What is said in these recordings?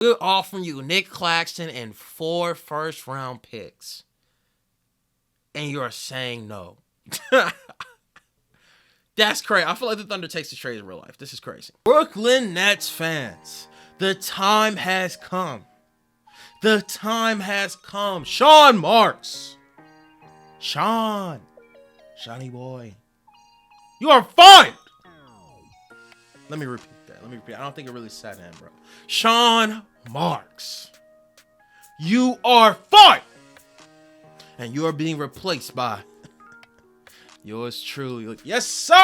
We're offering you Nick Claxton and 4 first-round picks. And you're saying no. That's crazy. I feel like the Thunder takes the trade in real life. This is crazy. Brooklyn Nets fans, the time has come. The time has come. Sean Marks. Shawnee boy. You are fired. Let me repeat that. I don't think it really sat in, bro. Sean Marks. You are fired. And you are being replaced by yours truly. Yes, sir!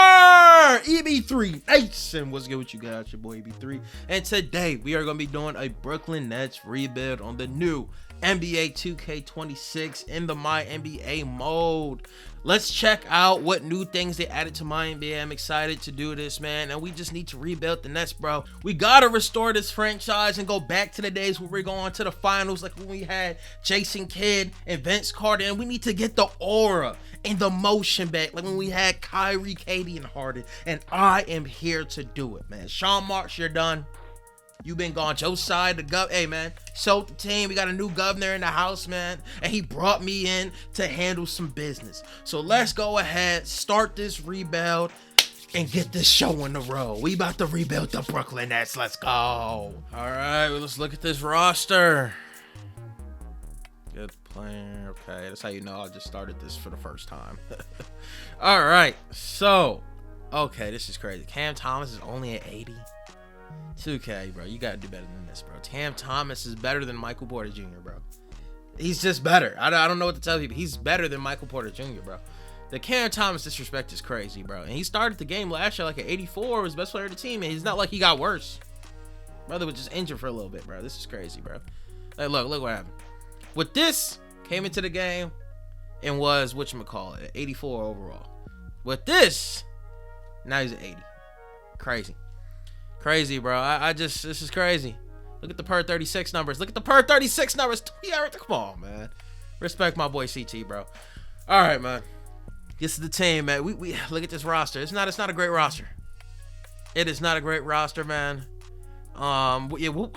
EB3 Nation. What's good with you guys? Your boy EB3. And today we are going to be doing a Brooklyn Nets rebuild on the new NBA 2k26 in the MyNBA mode. Let's check out what new things they added to MyNBA. I'm excited to do this, man. And we just need to rebuild the Nets, bro. We got to restore this franchise and go back to the days where we're going to the finals, like when we had Jason Kidd and Vince Carter. And we need to get the aura and the motion back, like when we had Kyrie, KD, and Harden. And I am here to do it, man. Sean Marks, you're done. You've been gone. Joe Side, the gov. Hey, man. Sold the team. We got a new governor in the house, man. And he brought me in to handle some business. So let's go ahead, start this rebuild, and get this show on the road. We about to rebuild the Brooklyn Nets. Let's go. All right, well, let's look at this roster. Good player. Okay, that's how you know I just started this for the first time. All right, so, okay, this is crazy. Cam Thomas is only at 80. 2K, bro, you gotta do better than this, bro. Cam Thomas is better than Michael Porter Jr., bro. He's just better. I don't know what to tell you, but he's better than Michael Porter Jr., bro. The Cam Thomas disrespect is crazy, bro. And he started the game last year like at 84, was best player of the team, and it's not like he got worse. Brother was just injured for a little bit, bro. This is crazy, bro. Like, look what happened. With this, came into the game and was, whatchamacallit, 84 overall. With this, now he's at 80. Crazy, bro. This is crazy. Look at the per 36 numbers. Look at the per 36 numbers. Yeah, come on, man. Respect my boy CT, bro. All right, man. This is the team, man. We look at this roster. It's not a great roster. It is not a great roster, man. Yeah, what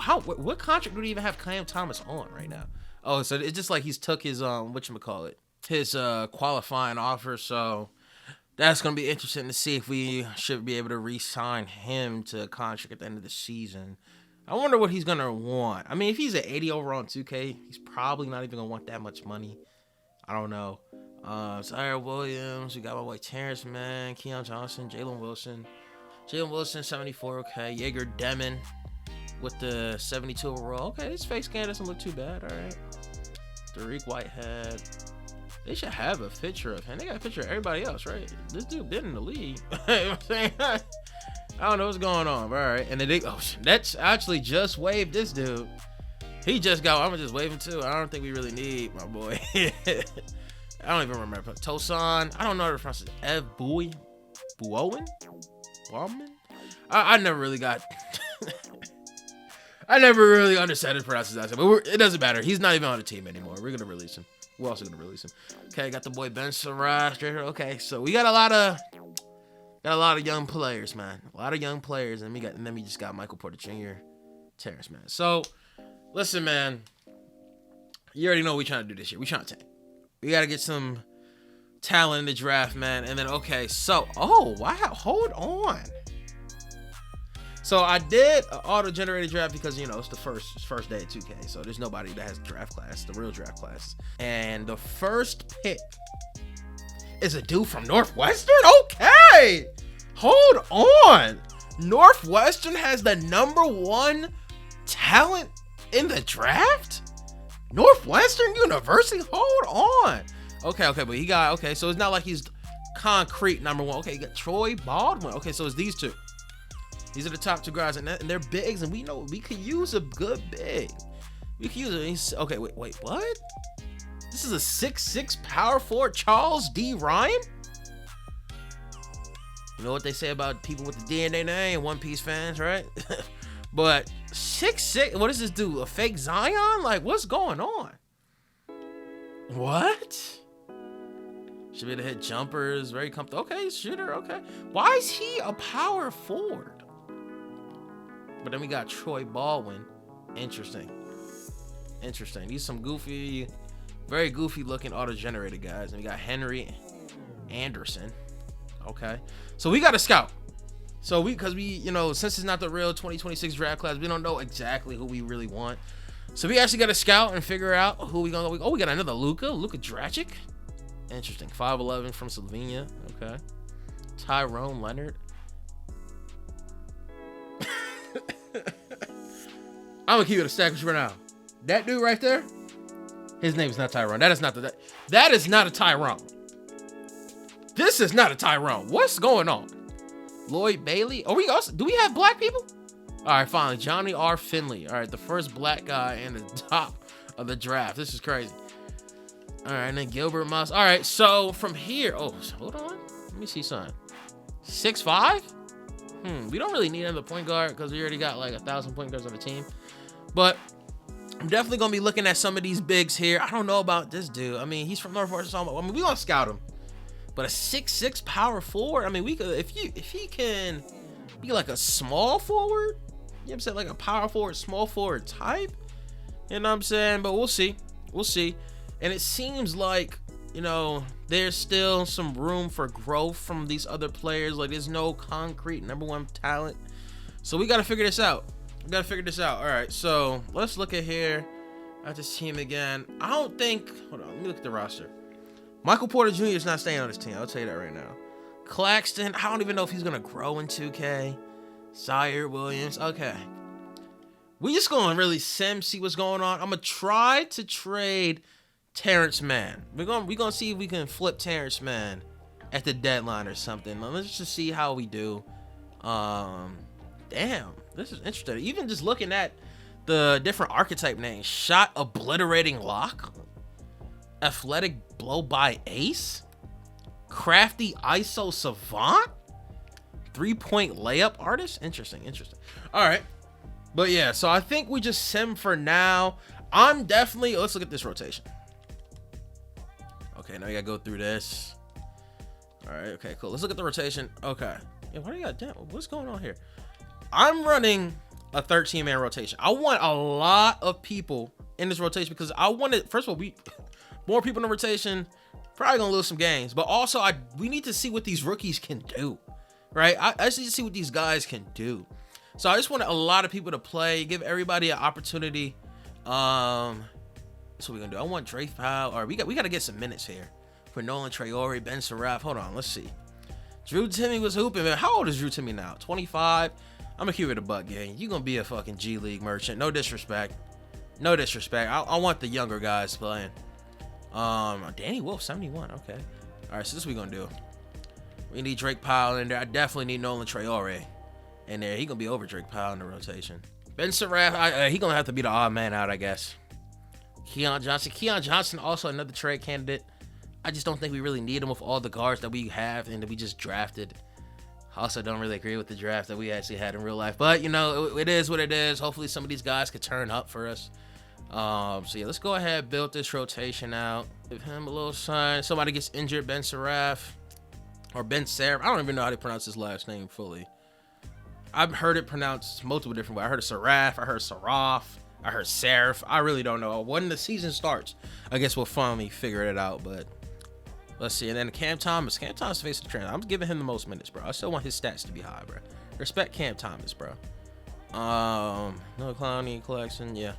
contract do we even have Cam Thomas on right now? Oh, so it's just like he's took his his qualifying offer, so that's going to be interesting to see if we should be able to re-sign him to a contract at the end of the season. I wonder what he's going to want. I mean, if he's at 80 overall on 2K, he's probably not even going to want that much money. I don't know. Tyre Williams, we got my boy Terrence Mann, Keon Johnson, Jalen Wilson, 74, okay. Jaeger Demon with the 72 overall. Okay, his face scan doesn't look too bad, all right. Tariq Whitehead. They should have a picture of him. They got a picture of everybody else, right? This dude been in the league. You know what I'm saying? I don't know what's going on, but all right. And then Nets actually just waived this dude. He just got, I'm gonna just wave him too. I don't think we really need my boy. I don't even remember. Tosan, I don't know how to pronounce it. Buowen? I never really got, I never really understood his pronunciation, but it doesn't matter. He's not even on the team anymore. We're gonna release him. We're also gonna release him. Okay, got the boy Ben Sarai straight here. Okay, so we got a lot of young players, man. A lot of young players, and then we just got Michael Porter Jr., Terrence, man. So, listen, man. You already know what we trying to do this year. We trying to tank. We gotta get some talent in the draft, man. And then oh wow, hold on. So I did an auto-generated draft because, you know, it's the first day of 2K. So there's nobody that has a draft class, the real draft class. And the first pick is a dude from Northwestern? Okay! Hold on! Northwestern has the #1 talent in the draft? Northwestern University? Hold on! Okay, but he got, okay, so it's not like he's concrete #1. Okay, you got Troy Baldwin. Okay, so it's these two. These are the top 2 guys, and they're bigs, and we know we could use a good big. We could use it. Okay, wait, what? This is a 6'6" power forward, Charles D. Ryan? You know what they say about people with the DNA name, One Piece fans, right? But 6'6", what does this do? A fake Zion? Like, what's going on? What? Should be able to hit jumpers, very comfortable. Okay, shooter, okay. Why is he a power forward? But then we got Troy Baldwin, Interesting. Interesting. These some goofy, very goofy looking auto-generated guys. And we got Henry Anderson. Okay. So we got a scout. So because we, you know, since it's not the real 2026 draft class, we don't know exactly who we really want. So we actually got to scout and figure out who we gonna go. Oh, we got another Luka Dragic. Interesting. 5'11" from Slovenia. Okay. Tyrone Leonard. I'm gonna keep it a stack for now. That dude right there, his name is not Tyrone. That is not a Tyrone. This is not a Tyrone. What's going on? Lloyd Bailey. Are we also, do we have black people? All right, finally, Johnny R. Finley. All right, the first black guy in the top of the draft. This is crazy. All right, and then Gilbert Moss. All right, so from here, oh, hold on. Let me see something. 6'5"? We don't really need another point guard because we already got like 1,000 point guards on the team. But I'm definitely gonna be looking at some of these bigs here. I don't know about this dude. I mean, he's from North Arkansas. I mean, we gonna scout him. But a 6'6" power forward. I mean, we could if he can be like a small forward. You know what I'm saying? Like a power forward, small forward type. You know what I'm saying? But we'll see. We'll see. And it seems like, you know, there's still some room for growth from these other players. Like, there's no concrete #1 talent. So we got to figure this out. We got to figure this out. All right, so let's look at here at this team again. I don't think, hold on, let me look at the roster. Michael Porter Jr. is not staying on this team. I'll tell you that right now. Claxton, I don't even know if he's going to grow in 2K. Zaire Williams, okay. We just going to really see what's going on. I'm going to try to trade Terrence Mann. We're gonna see if we can flip Terrence Mann at the deadline or something. Let's just see how we do. Damn, this is interesting. Even just looking at the different archetype names: shot obliterating lock, athletic blow by ace, crafty ISO savant, 3-point layup artist. Interesting. All right, but yeah. So I think we just sim for now. I'm definitely. Let's look at this rotation. Okay, now you gotta go through this. All right, okay, cool. Let's look at the rotation. Okay. Yeah, what do you got? Damn, what's going on here? I'm running a 13-man rotation. I want a lot of people in this rotation because I wanted, first of all, more people in the rotation, probably gonna lose some games. But also, we need to see what these rookies can do, right? I just need to see what these guys can do. So I just wanted a lot of people to play, give everybody an opportunity. That's what we're gonna do. I want Drake Powell, or we got to get some minutes here for Nolan Traore, Ben Seraph. Hold on, let's see. Drew Timmy was hooping, man. How old is Drew Timmy now? 25. I'm gonna keep it a buck, gang. You gonna be a fucking G League merchant. No disrespect. No disrespect. I want the younger guys playing. Danny Wolf, 71. Okay. All right, so this is what we're gonna do. We need Drake Powell in there. I definitely need Nolan Traore in there. He gonna be over Drake Powell in the rotation. Ben Seraph, he gonna have to be the odd man out, I guess. Keon Johnson, also another trade candidate. I just don't think we really need him with all the guards that we have and that we just drafted. Also don't really agree with the draft that we actually had in real life. But, you know, it is what it is. Hopefully some of these guys could turn up for us. So, yeah, let's go ahead and build this rotation out. Give him a little sign. Somebody gets injured, Ben Seraph. Or Ben Seraph. I don't even know how to pronounce his last name fully. I've heard it pronounced multiple different ways. I heard it Seraph. I heard Seraph. I heard Seraph. I really don't know. When the season starts, I guess we'll finally figure it out. But let's see. And then Cam Thomas. Cam Thomas facing the trend. I'm giving him the most minutes, bro. I still want his stats to be high, bro. Respect Cam Thomas, bro. No Clowney collection. Yeah.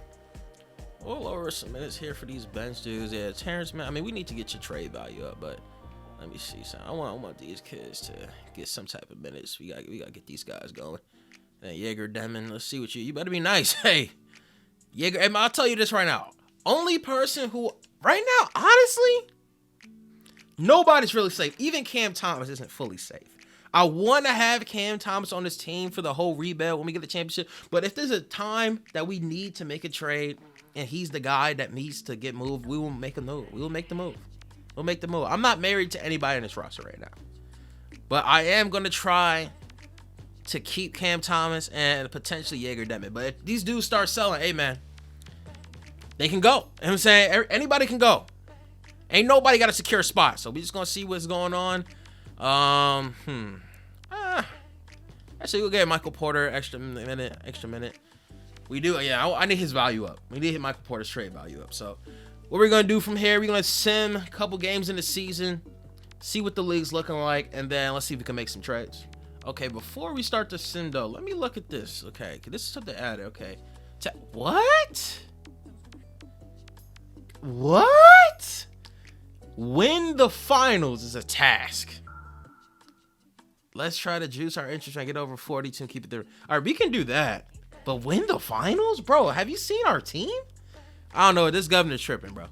We'll lower some minutes here for these bench dudes. Yeah, Terrence, man. I mean, we need to get your trade value up, but let me see. So I want these kids to get some type of minutes. We gotta get these guys going. And Jaeger Demon. Let's see what you better be nice. Hey. Jaeger, I'll tell you this right now. Only person who, right now, honestly, nobody's really safe. Even Cam Thomas isn't fully safe. I want to have Cam Thomas on this team for the whole rebuild when we get the championship. But if there's a time that we need to make a trade and he's the guy that needs to get moved, we will make a move. We will make the move. We'll make the move. I'm not married to anybody in this roster right now. But I am going to try to keep Cam Thomas and potentially Jaeger Demon. But if these dudes start selling, hey, man, they can go. You know what I'm saying? Anybody can go. Ain't nobody got a secure spot. So we just going to see what's going on. Actually, we'll get Michael Porter extra minute. We do, yeah. I need his value up. We need to hit Michael Porter's trade value up. So, what we're gonna do from here? We're gonna sim a couple games in the season, see what the league's looking like, and then let's see if we can make some trades. Okay, before we start the sim though, let me look at this. Okay, this is something added. Okay, what? What? Win the finals is a task. Let's try to juice our interest and get over 42 and keep it there. All right, we can do that. But win the finals? Bro, have you seen our team? I don't know. This governor's tripping, bro.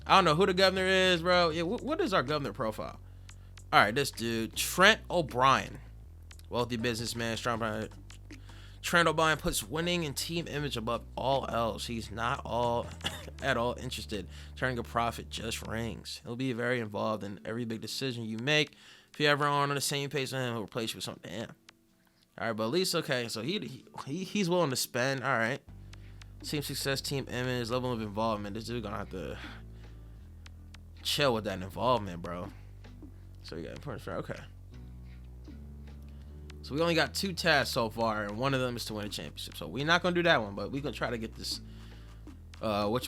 I don't know who the governor is, bro. Yeah, what is our governor profile? All right, this dude, Trent O'Brien. Wealthy businessman, strong. Trent O'Brien puts winning and team image above all else. He's not at all interested. Turning a profit just rings. He'll be very involved in every big decision you make. If you ever aren't on the same page with him, he'll replace you with something. Damn. All right, but at least, okay, so he's willing to spend. All right. Team success, team image, level of involvement. This dude gonna have to chill with that involvement, bro. So we got important. Okay. So we only got 2 tasks so far, and one of them is to win a championship. So we're not gonna do that one, but we're gonna try to get this. What's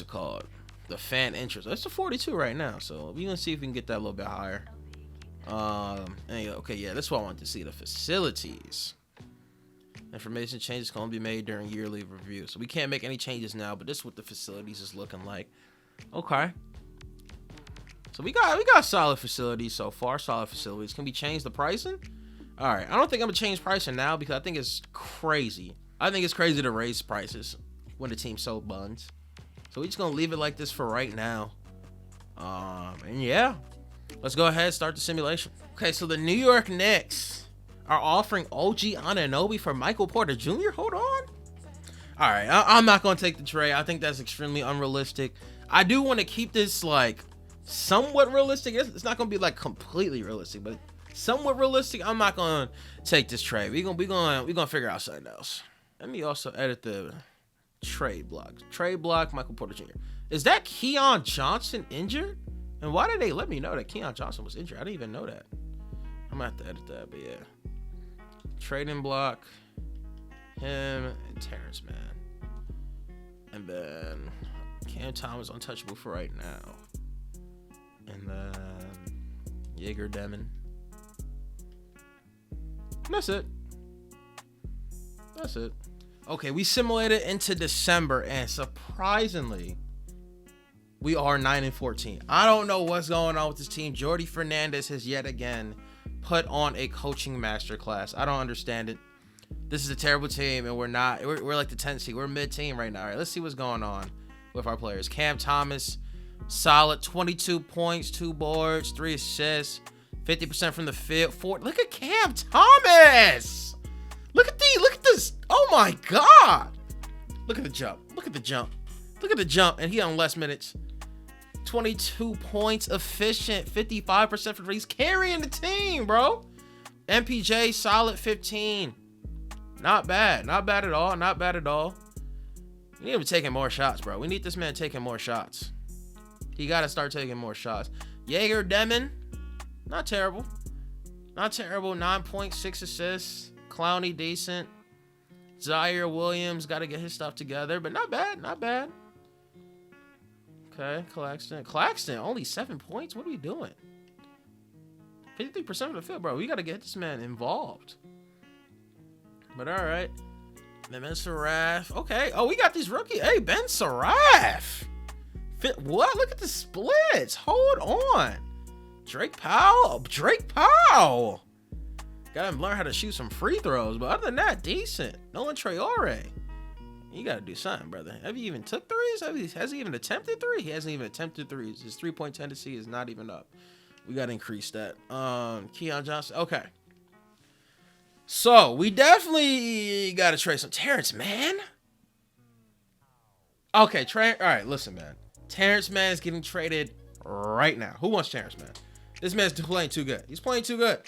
it called? The fan interest. It's a 42 right now, so we're gonna see if we can get that a little bit higher. Okay, yeah, that's what I want to see. The facilities. Information changes can only be made during yearly review. So we can't make any changes now, but this is what the facilities is looking like. Okay. So we got solid facilities so far. Solid facilities. Can we change the pricing? All right. I don't think I'm gonna change pricing now because I think it's crazy. I think it's crazy to raise prices when the team's so buns. So we're just gonna leave it like this for right now. And yeah. Let's go ahead and start the simulation. Okay, so the New York Knicks are offering OG Anunoby for Michael Porter Jr. Hold on. All right, I'm not going to take the trade. I think that's extremely unrealistic. I do want to keep this like somewhat realistic. It's not going to be like completely realistic, but somewhat realistic. I'm not going to take this trade. We're going to figure out something else. Let me also edit the trade block. Trade block, Michael Porter Jr. Is that Keon Johnson injured? And why did they let me know that Keon Johnson was injured? I didn't even know that. I'm gonna have to edit that, but yeah. Trading block, him and Terrence, man. And then Cam Thomas untouchable for right now. And then Jaeger Demon. And that's it. That's it. Okay, we simulated into December, and surprisingly, we are 9-14. I don't know what's going on with this team. Jordy Fernandez has yet again put on a coaching masterclass. I don't understand it. This is a terrible team, and we're like the 10th seed. We're mid-team right now. All right, let's see what's going on with our players. Cam Thomas, solid 22 points, 2 boards, 3 assists, 50% from the field. Look at Cam Thomas. Look at this. Oh my God. Look at the jump. Look at the jump. Look at the jump, and he on less minutes. 22 points, efficient, 55% for he's carrying the team, bro. MPJ, solid 15. Not bad. Not bad at all. Not bad at all. We need him taking more shots, bro. We need this man taking more shots. He got to start taking more shots. Jaeger Demon, not terrible. Not terrible. 9.6 assists. Clowney, decent. Zaire Williams, got to get his stuff together, but not bad. Not bad. Okay, Claxton, only 7 points? What are we doing? 53% of the field, bro. We got to get this man involved. But all right. Ben Saraf. Okay. Oh, we got these rookies. Hey, Ben Saraf. What? Look at the splits. Hold on. Drake Powell. Got him learn how to shoot some free throws. But other than that, decent. Nolan Traore. You got to do something, brother. Have you even took threes? Has he even attempted 3? He hasn't even attempted threes. His 3-point tendency is not even up. We got to increase that. Keon Johnson. Okay. So, we definitely got to trade some Terrence Mann. Okay, all right, listen, man. Terrence Mann is getting traded right now. Who wants Terrence Mann? This man's playing too good. He's playing too good.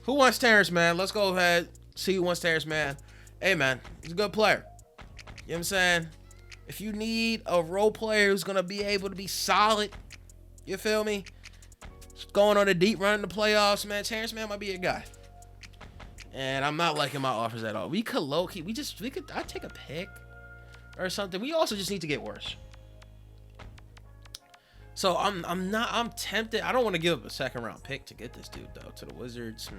Who wants Terrence Mann? Let's go ahead. See who wants Terrence Mann. Hey, man. He's a good player. You know what I'm saying? If you need a role player who's going to be able to be solid, you feel me? Going on a deep run in the playoffs, man. Terrence Mann might be your guy. And I'm not liking my offers at all. We could low-key, I'd take a pick or something. We also just need to get worse. So I'm tempted. I don't want to give up a second round pick to get this dude though to the Wizards.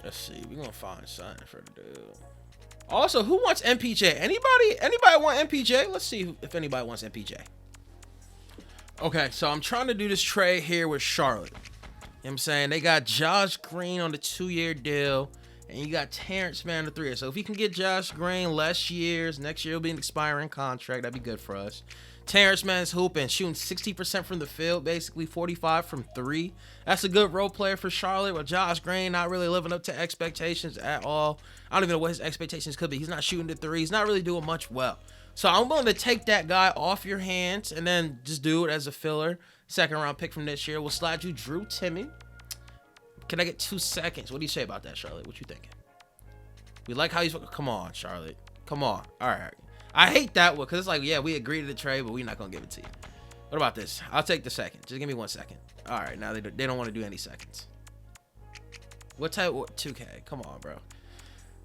Let's see. We're gonna find something for the dude. Also, who wants MPJ? Anybody want MPJ? Let's see if anybody wants MPJ. Okay, so I'm trying to do this trade here with Charlotte. You know what I'm saying? They got Josh Green on the 2-year deal, and you got Terrence Mann on the 3-year. So if we can get Josh Green less years, next year will be an expiring contract. That'd be good for us. Terrence Mann's hooping, shooting 60% from the field, basically 45 from 3. That's a good role player for Charlotte, with Josh Green not really living up to expectations at all. I don't even know what his expectations could be. He's not shooting the 3. He's not really doing much well. So I'm willing to take that guy off your hands and then just do it as a filler. Second round pick from this year. We'll slide you Drew Timme. Can I get 2 seconds? What do you say about that, Charlotte? What you thinking? We like how he's... Come on, Charlotte. Come on. All right. I hate that one because it's like, yeah, we agreed to the trade, but we're not going to give it to you. What about this? I'll take the second. Just give me 1 second. All right. Now they don't want to do any seconds. What type? 2K. Come on, bro.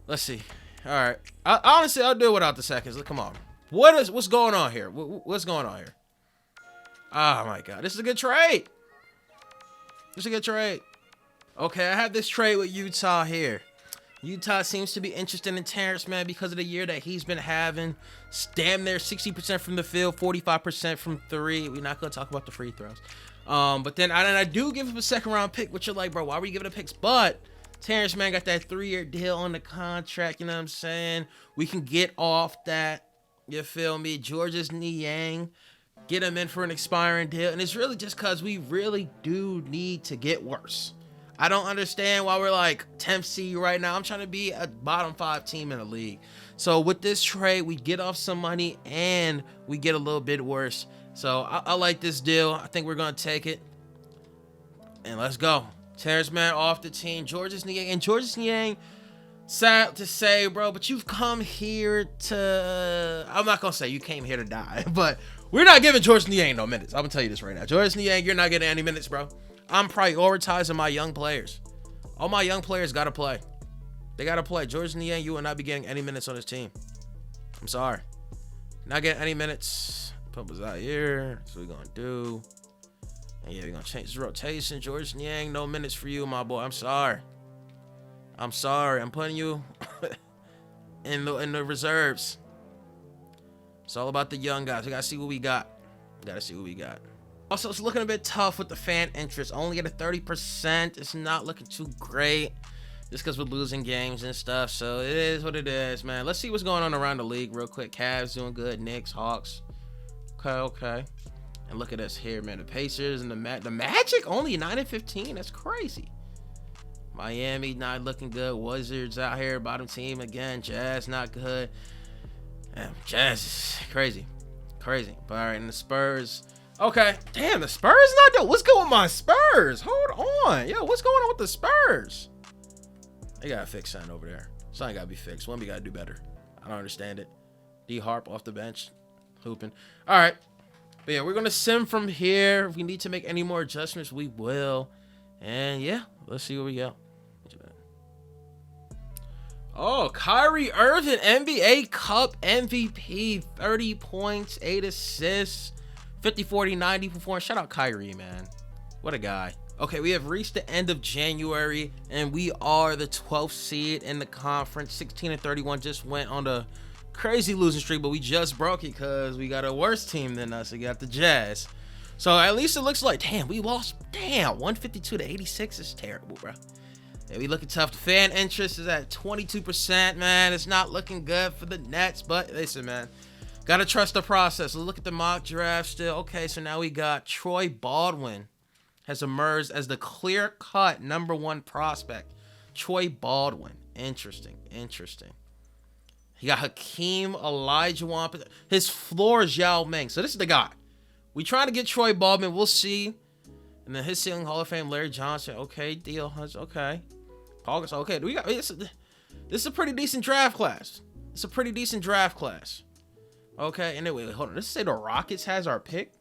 Let's see. All right. Honestly, I'll do it without the seconds. Come on. What's going on here? What's going on here? Oh, my God. This is a good trade. This is a good trade. Okay, I have this trade with Utah here. Utah seems to be interested in Terrence Mann because of the year that he's been having. Damn near 60% from the field, 45% from 3. We're not going to talk about the free throws. But then I do give him a second round pick, which you're like, bro, why were you giving a picks? But Terrence Mann got that 3-year deal on the contract, you know what I'm saying? We can get off that, you feel me? Georges Niang, get him in for an expiring deal. And it's really just because we really do need to get worse. I don't understand why we're like 10th seed right now. I'm trying to be a bottom 5 team in the league. So with this trade, we get off some money and we get a little bit worse. So I like this deal. I think we're going to take it. And let's go. Terrence Mann off the team. Georges Niang. And Georges Niang, sad to say, bro, but you've come here to... I'm not going to say you came here to die, but we're not giving Georges Niang no minutes. I'm going to tell you this right now. Georges Niang, you're not getting any minutes, bro. I'm prioritizing my young players. All my young players got to play. They got to play. Georges Niang, you will not be getting any minutes on this team. I'm sorry. Not getting any minutes. Pump us out here. That's what we're going to do. And yeah, we're going to change the rotation. Georges Niang, no minutes for you, my boy. I'm sorry. I'm sorry. I'm putting you in the reserves. It's all about the young guys. We got to see what we got. Also, it's looking a bit tough with the fan interest. Only at a 30%. It's not looking too great. Just because we're losing games and stuff. So it is what it is, man. Let's see what's going on around the league real quick. Cavs doing good. Knicks, Hawks. Okay. And look at us here, man. The Pacers and the Magic only 9-15. That's crazy. Miami not looking good. Wizards out here, bottom team again. Jazz not good. Damn, Jazz is crazy. But all right, and the Spurs. Okay, damn, the Spurs not doing. What's going on with my Spurs? Hold on, yo, what's going on with the Spurs? They gotta fix something over there. Something gotta be fixed. One, we gotta do better. I don't understand it. D Harp off the bench, hooping. All right, but yeah, we're gonna sim from here. If we need to make any more adjustments, we will. And yeah, let's see where we go. Oh, Kyrie Irving, NBA Cup MVP, 30 points, 8 assists, 50, 40, 90 performance. Shout out Kyrie, man. What a guy. Okay, we have reached the end of January, and we are the 12th seed in the conference. 16-31 just went on the crazy losing streak, but we just broke it because we got a worse team than us. We got the Jazz. So at least it looks like, damn, we lost. Damn, 152 to 86 is terrible, bro. Yeah, we looking tough. The fan interest is at 22%, man. It's not looking good for the Nets, but listen, man, gotta trust the process. Let's look at the mock draft still. Okay, so now we got Troy Baldwin has emerged as the clear-cut #1 prospect. Troy Baldwin. Interesting. He got Hakeem Olajuwon. His floor is Yao Ming. So this is the guy. We trying to get Troy Baldwin. We'll see. And then his ceiling Hall of Fame, Larry Johnson. Okay, deal. Okay. August. Okay. We got this is a pretty decent draft class. Okay. Anyway, hold on. Let's say the Rockets has our pick.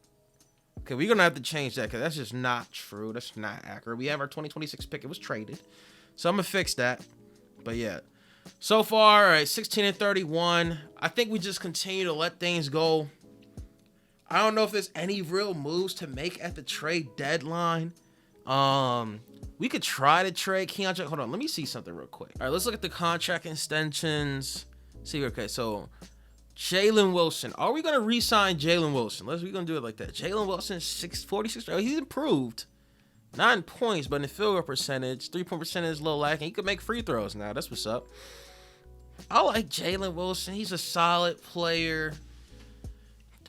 Okay, we're gonna have to change that because that's just not true. That's not accurate. We have our 2026 pick. It was traded. So I'm gonna fix that. But yeah, so far, all right, 16-31. I think we just continue to let things go. I don't know if there's any real moves to make at the trade deadline. We could try to trade Keon. Hold on, let me see something real quick. All right, let's look at the contract extensions. See, okay, so Jalen Wilson. Are we gonna re-sign Jalen Wilson? We're gonna do it like that. Jalen Wilson, 46. Oh, he's improved. Not in points, but in field goal percentage. 3-point percentage is a little lacking. He could make free throws now. That's what's up. I like Jalen Wilson. He's a solid player.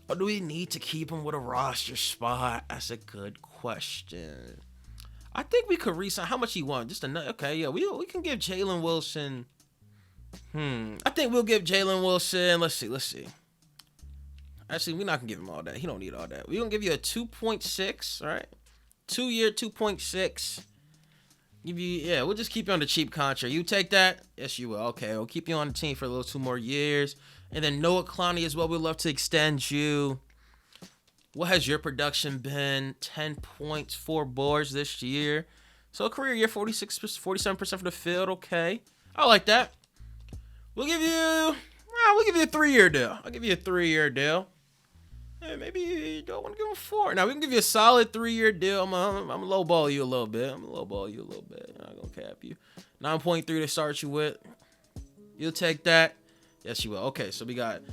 Or do we need to keep him with a roster spot? That's a good question. I think we could re-sign. How much he want? Just another. Okay, yeah, we can give Jalen Wilson. I think we'll give Jalen Wilson. Let's see. Actually, we're not gonna give him all that. He don't need all that. We're gonna give you a 2.6. All right, 2-year 2.6. We'll just keep you on the cheap contract. You take that? Yes, you will. Okay, we'll keep you on the team for a little 2 more years. And then Noah Clowney as well. We'd love to extend you. What has your production been? 10 points, 4 boards this year. So career year, 47% for the field. Okay, I like that. We'll give you a 3-year deal. I'll give you a 3-year deal. Hey, maybe you don't want to give him 4. Now we can give you a solid 3-year deal. I'm gonna lowball you a little bit. I'm not gonna cap you. 9.3 to start you with. You'll take that. Yes, you will. Okay, so we got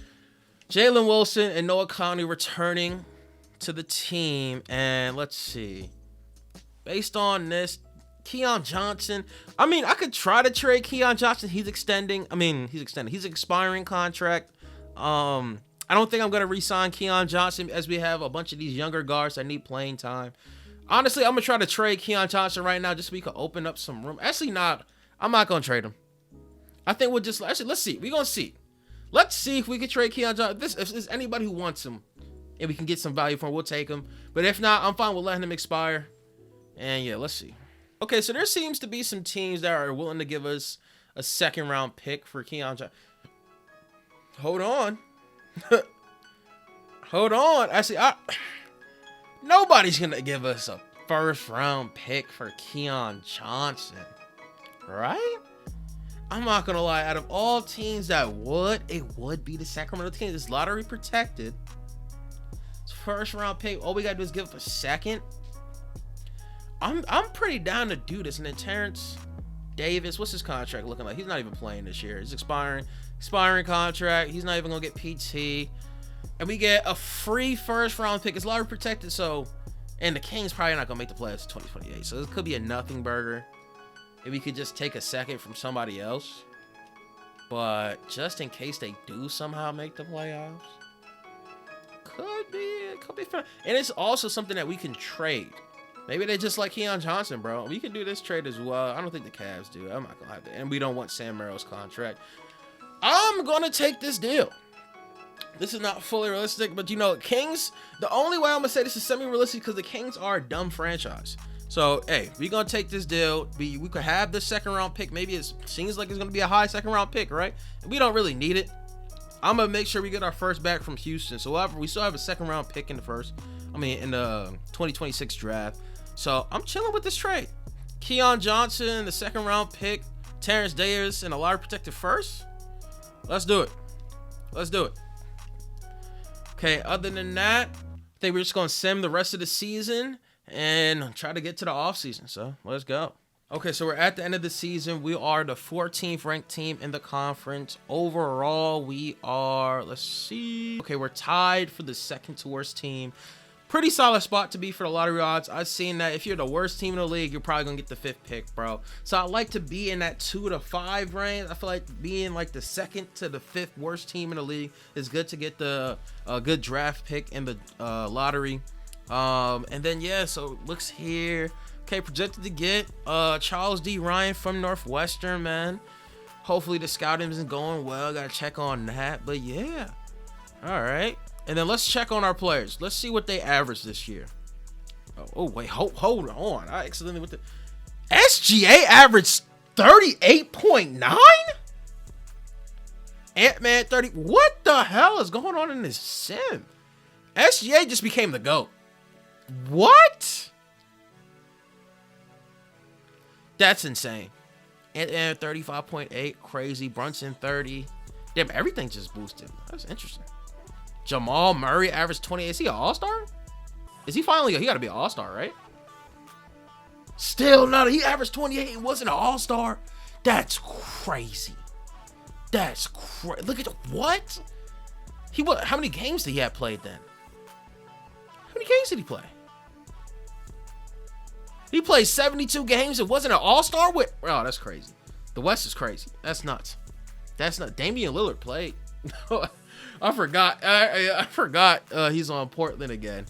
Jalen Wilson and Noah Clowney returning to the team. And let's see. Based on this, Keon Johnson. I mean, I could try to trade Keon Johnson. He's extending. He's an expiring contract. I don't think I'm going to re-sign Keon Johnson as we have a bunch of these younger guards that need playing time. Honestly, I'm going to try to trade Keon Johnson right now just so we can open up some room. Actually, I'm not going to trade him. I think we'll just... Actually, let's see. We're going to see. Let's see if we can trade Keon Johnson. If there's anybody who wants him and we can get some value for him, we'll take him. But if not, I'm fine with letting him expire. And yeah, let's see. Okay, so there seems to be some teams that are willing to give us a 2nd-round pick for Keon Johnson. Hold on. Hold on. Actually, nobody's going to give us a 1st-round pick for Keon Johnson. Right? I'm not going to lie. Out of all teams that it would be the Sacramento team. It's lottery protected. It's 1st-round pick. All we got to do is give up a 2nd. I'm pretty down to do this. And then Terrence Davis, what's his contract looking like? He's not even playing this year. It's expiring contract. He's not even going to get PT. And we get a free 1st-round pick. It's lottery protected, so... And the Kings probably not going to make the playoffs in 2028. So this could be a nothing burger. If we could just take a 2nd from somebody else. But just in case they do somehow make the playoffs. It could be fun. And it's also something that we can trade. Maybe they just like Keon Johnson, bro. We can do this trade as well. I don't think the Cavs do. I'm not going to have that. And we don't want Sam Merrill's contract. I'm going to take this deal. This is not fully realistic, but Kings, the only way I'm going to say this is semi-realistic because the Kings are a dumb franchise. So, hey, we're going to take this deal. We could have the 2nd-round pick. Maybe it seems like it's going to be a high 2nd-round pick, right? And we don't really need it. I'm going to make sure we get our 1st back from Houston. So, however, we still have a 2nd-round pick in the 2026 draft. So, I'm chilling with this trade. Keon Johnson, the 2nd-round pick. Terrence Davis, and a lottery protected 1st. Let's do it. Okay, other than that, I think we're just going to sim the rest of the season and try to get to the offseason. So, let's go. Okay, so we're at the end of the season. We are the 14th ranked team in the conference. Overall, we are, let's see. Okay, we're tied for the 2nd to worst team. Pretty solid spot to be for the lottery odds. I've seen that if you're the worst team in the league, you're probably going to get the 5th pick, bro. So I like to be in that 2 to 5 range. I feel like being like the 2nd to the 5th worst team in the league is good to get the good draft pick in the lottery. And then, yeah, so looks here. Okay, projected to get Charles D. Ryan from Northwestern, man. Hopefully the scouting isn't going well. Got to check on that. But, yeah. All right. And then let's check on our players. Let's see what they averaged this year. Oh wait, hold on. I accidentally went to SGA averaged 38.9? Ant-Man 30. What the hell is going on in this sim? SGA just became the GOAT. What? That's insane. And 35.8, crazy. Brunson 30. Damn, everything just boosted. That's interesting. Jamal Murray averaged 20. Is he an all-star? Is he finally? He got to be an all-star, right? Still not. He averaged 28 and wasn't an all-star. That's crazy. That's crazy. Look at what? How many games did he have played then? How many games did he play? He played 72 games and wasn't an all-star with. Oh, that's crazy. The West is crazy. That's nuts. That's not. Damian Lillard played. I forgot. I forgot. He's on Portland again.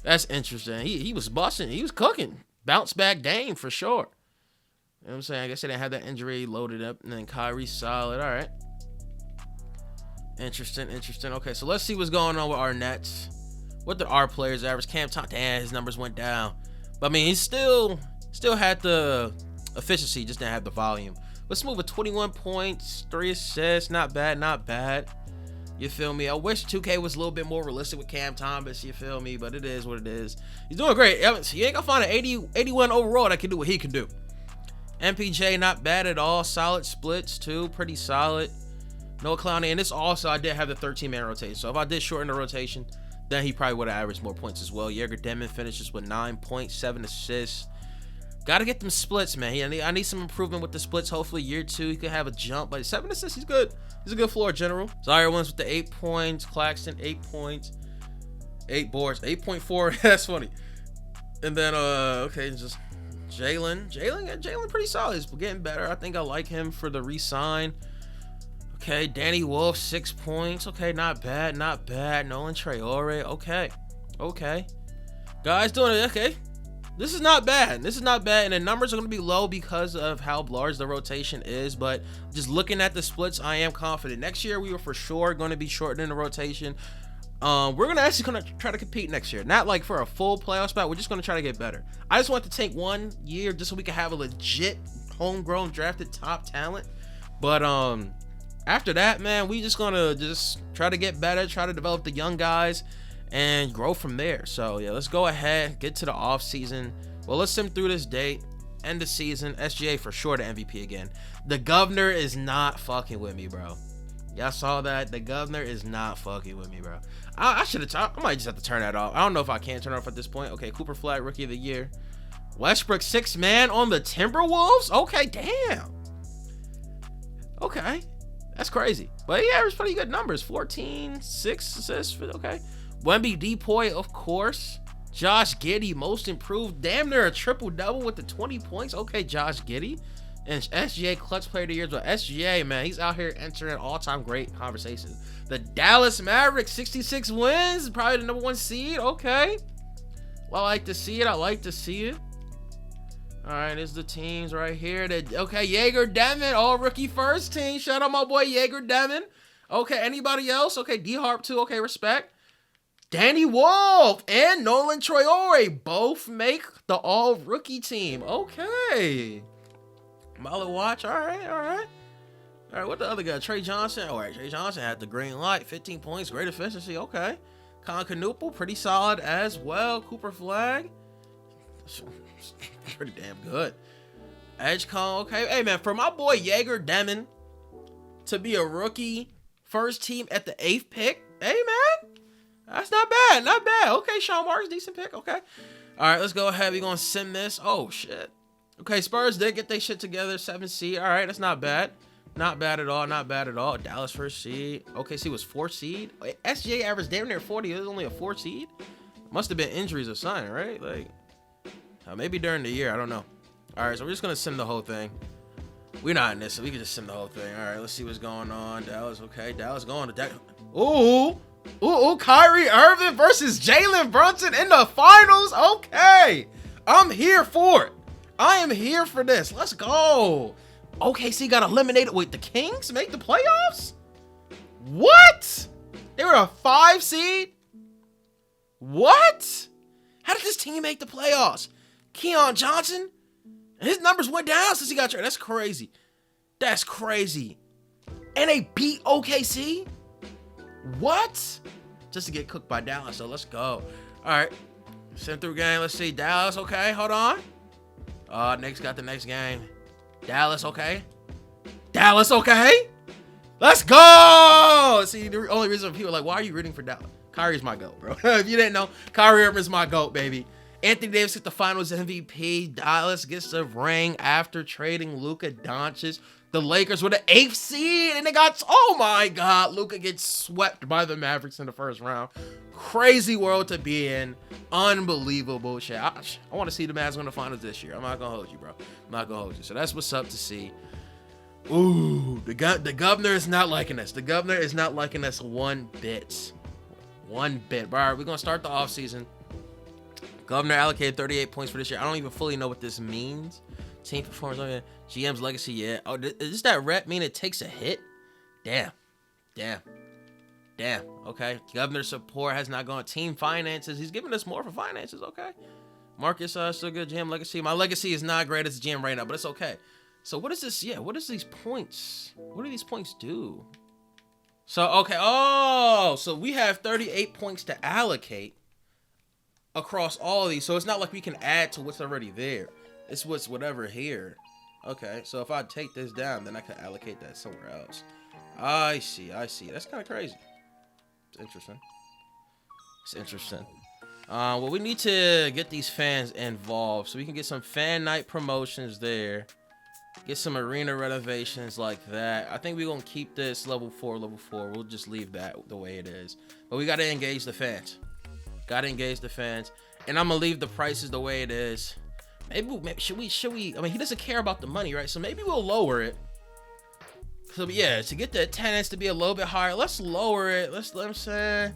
That's interesting. He was busting. He was cooking. Bounce back Dame for sure. You know what I'm saying? I guess they didn't have that injury loaded up. And then Kyrie solid. All right. Interesting. Okay, so let's see what's going on with our Nets. What did our players average? Cam Thomas, damn, his numbers went down. But I mean, he still had the efficiency, just didn't have the volume. Let's move with 21 points, 3 assists. Not bad. You feel me? I wish 2K was a little bit more realistic with Cam Thomas. You feel me? But it is what it is. He's doing great. You ain't gonna find an 81 overall that can do what he can do. MPJ, not bad at all. Solid splits too, pretty solid. No clowning. And this also, I did have the 13-man rotation. So if I did shorten the rotation, then he probably would have averaged more points as well. Jaeger Demon finishes with 9.7 assists. Got to get them splits, man. I need some improvement with the splits. Hopefully year 2 he could have a jump. But 7 assists, he's good. He's a good floor general. Zaire wins with the 8 points. Claxton 8 points. 8 boards. 8.4. That's funny. And then okay, just Jalen pretty solid. He's getting better. I think I like him for the re-sign. Okay, Danny Wolf 6 points. Okay, not bad. Nolan Traore. Okay. Guys doing it. Okay. This is not bad. And the numbers are going to be low because of how large the rotation is. But just looking at the splits, I am confident. Next year, we are for sure going to be shortening the rotation. We're going to try to compete next year. Not like for a full playoff spot. We're just going to try to get better. I just want to take 1 year just so we can have a legit homegrown drafted top talent. But after that, man, we just going to try to get better, try to develop the young guys, and grow from there. So yeah, let's go ahead, get to the off season. Well, let's sim through this date, end the season. SGA for sure the MVP again. The governor is not fucking with me, bro. Y'all saw that? The governor is not fucking with me, bro. I might just have to turn that off. I don't know if I can turn it off at this point. Okay, Cooper Flag, rookie of the year. Westbrook 6 man on the Timberwolves. Okay, damn. Okay, that's crazy. But he averaged pretty good numbers. 14, 6 assists. Okay. Wemby Depoy, of course. Josh Giddey, most improved. Damn near a triple-double with the 20 points. Okay, Josh Giddey. And SGA clutch player of the year as well. SGA, man, he's out here entering all-time great conversations. The Dallas Mavericks, 66 wins. Probably the number 1 seed. Okay. Well, I like to see it. All right, there's the teams right here. Okay, Jaeger Demon, all rookie first team. Shout out my boy Jaeger Demon. Okay, anybody else? Okay, D-Harp too. Okay, respect. Danny Wolf and Nolan Traore both make the all-rookie team. Okay. Molly Watch. All right. What the other guy? Trey Johnson. All right, Trey Johnson had the green light. 15 points, great efficiency. Okay. Con Canoopel, pretty solid as well. Cooper Flag. Pretty damn good. Edge Con. Okay. Hey, man, for my boy Jaeger Demon to be a rookie first team at the 8th pick. Hey, man. That's not bad. Okay, Sean Marks, decent pick. Okay. All right, let's go ahead. We're going to sim this. Oh, shit. Okay, Spurs did get their shit together. 7th seed. All right, that's not bad. Not bad at all. Dallas first seed. OKC was 4th seed. SGA averaged damn near 40. It was only a 4th seed. Must have been injuries or something, right? Like, maybe during the year. I don't know. All right, so we're just going to sim the whole thing. We're not in this, so we can just sim the whole thing. All right, let's see what's going on. Dallas, okay. Dallas going to that. Ooh, Kyrie Irving versus Jalen Brunson in the finals. Okay. I'm here for it. I am here for this. Let's go. OKC got eliminated. Wait, the Kings make the playoffs? What? They were a 5 seed? What? How did this team make the playoffs? Keon Johnson? His numbers went down since he got traded. That's crazy. And they beat OKC? What? Just to get cooked by Dallas, so let's go. All right. Send through game. Let's see. Dallas, okay. Hold on. Knicks got the next game. Dallas, okay. Dallas, okay. Let's go. See, the only reason people are like, why are you rooting for Dallas? Kyrie's my GOAT, bro. If you didn't know, Kyrie Irving's my GOAT, baby. Anthony Davis hit the finals MVP. Dallas gets the ring after trading Luka Doncic. The Lakers were the 8th seed, and they got, oh my God, Luka gets swept by the Mavericks in the first round. Crazy world to be in. Unbelievable shit. I want to see the Mavs win the finals this year. I'm not going to hold you, bro. I'm not going to hold you. So that's what's up to see. Ooh, the governor is not liking us. The governor is not liking us one bit. One bit. All right, we're going to start the offseason. Governor allocated 38 points for this year. I don't even fully know what this means. Team performance, GM's legacy, yeah. Oh, does that rep mean it takes a hit? Damn. Okay. Governor support has not gone. Team finances. He's giving us more for finances. Okay. Marcus, still good. GM legacy. My legacy is not great as a GM right now, but it's okay. So what is this? Yeah. What is these points? What do these points do? So, okay. Oh, so we have 38 points to allocate across all of these. So it's not like we can add to what's already there. It's what's whatever here. Okay, so if I take this down, then I can allocate that somewhere else. I see. That's kind of crazy. It's interesting. Well, we need to get these fans involved so we can get some fan night promotions there. Get some arena renovations like that. I think we're going to keep this level 4. We'll just leave that the way it is. But we got to engage the fans. And I'm going to leave the prices the way it is. Maybe should we? I mean, he doesn't care about the money, right? So maybe we'll lower it. So yeah, to get the attendance to be a little bit higher, let's lower it. Let him say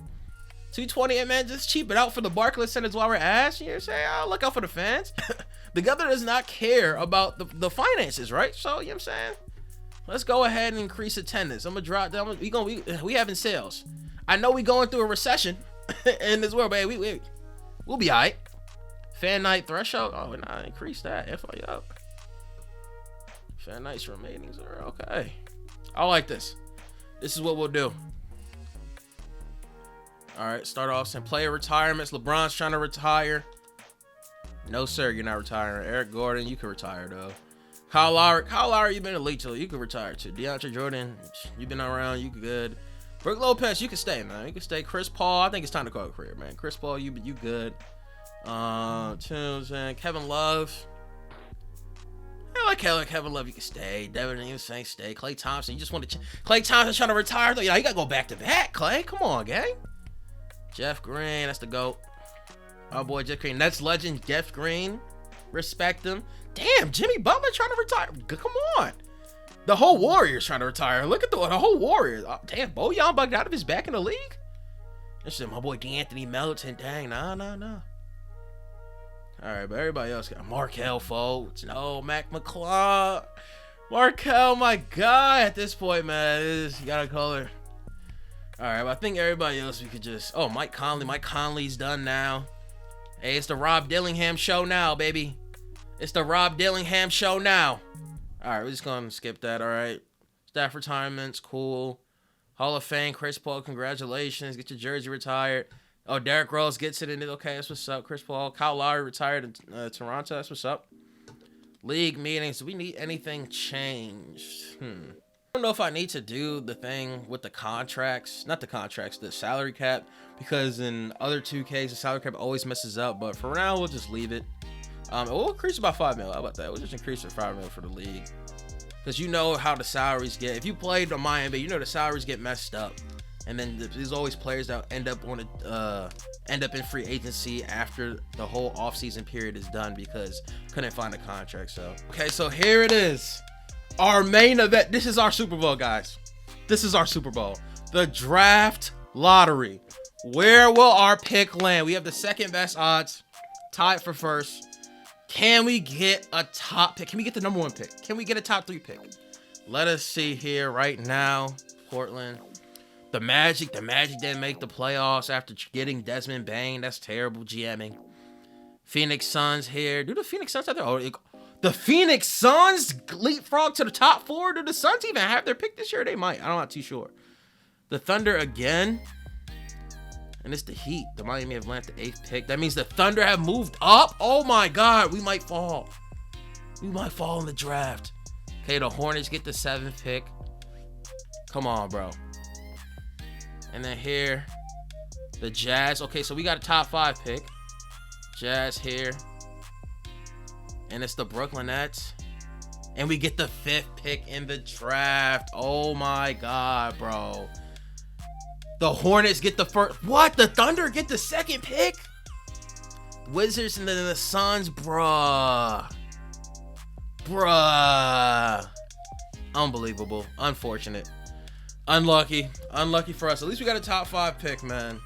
220, man. Just cheap it out for the Barclays Centers while we're at. You know, say, oh, look out for the fans. The governor does not care about the finances, right? So you know what I'm saying? Let's go ahead and increase attendance. I'm gonna drop down. We having sales. I know we going through a recession in this world, but hey, we'll be alright. Fan night threshold. Oh, and I increased that. Up. Fan nights remainings are okay. I like this. This is what we'll do. All right, start off some player retirements. LeBron's trying to retire. No, sir, you're not retiring. Eric Gordon, you can retire though. Kyle Lowry, you've been elite, so you can retire too. DeAndre Jordan, you've been around, you good. Brook Lopez, you can stay, man. You can stay. Chris Paul, I think it's time to call it a career, man. Chris Paul, you good. Kevin Love. I like Kevin Love. You can stay. Devin, you saying stay. Klay Thompson. You just want to. Klay Thompson trying to retire though. You gotta go back to back. Klay, come on, gang. Jeff Green, that's the GOAT. Oh boy, Jeff Green. That's legend. Jeff Green. Respect him. Damn, Jimmy Butler trying to retire. Come on. The whole Warriors trying to retire. Look at the whole Warriors. Oh, damn, Bojan bugged out of his back in the league. This is my boy D'Anthony Melton. Dang, nah. All right, but everybody else got Markelle Fultz. No, Mac McClung. Markelle, my guy at this point, man. You gotta call her. All right, but I think everybody else we could just. Oh, Mike Conley. Mike Conley's done now. Hey, it's the Rob Dillingham show now, baby. It's the Rob Dillingham show now. All right, we're just gonna skip that. All right, staff retirements, cool. Hall of Fame, Chris Paul, congratulations. Get your jersey retired. Oh, Derrick Rose gets it in it. Okay, that's what's up. Chris Paul. Kyle Lowry retired in Toronto. That's what's up. League meetings. Do we need anything changed? I don't know if I need to do the thing with the contracts. Not the contracts, the salary cap. Because in other 2Ks, the salary cap always messes up. But for now, we'll just leave it. We'll increase about $5 million. How about that? We'll just increase it $5 million for the league. Because you know how the salaries get. If you played on MyNBA, you know the salaries get messed up. And then there's always players that end up in free agency after the whole offseason period is done because couldn't find a contract. So okay, so here it is, our main event. This is our Super Bowl, guys. This is our Super Bowl, the draft lottery. Where will our pick land? We have the second best odds, tied for first. Can we get a top pick? Can we get the number 1 pick? Can we get a top 3 pick? Let us see here right now. Portland. The Magic didn't make the playoffs after getting Desmond Bane. That's terrible GMing. Phoenix Suns here. Do the Phoenix Suns have their... Oh, the Phoenix Suns leapfrog to the top 4? Do the Suns even have their pick this year? They might. I'm not too sure. The Thunder again. And it's the Heat. The Miami have landed the 8th pick. That means the Thunder have moved up. Oh my God. We might fall. We might fall in the draft. Okay, the Hornets get the 7th pick. Come on, bro. And then here, the Jazz. Okay, so we got a top 5 pick. Jazz here. And it's the Brooklyn Nets. And we get the 5th pick in the draft. Oh my God, bro. The Hornets get the first. What? The Thunder get the 2nd pick? Wizards and then the Suns, bruh. Unbelievable. Unfortunate. Unlucky for us. At least we got a top 5 pick, man.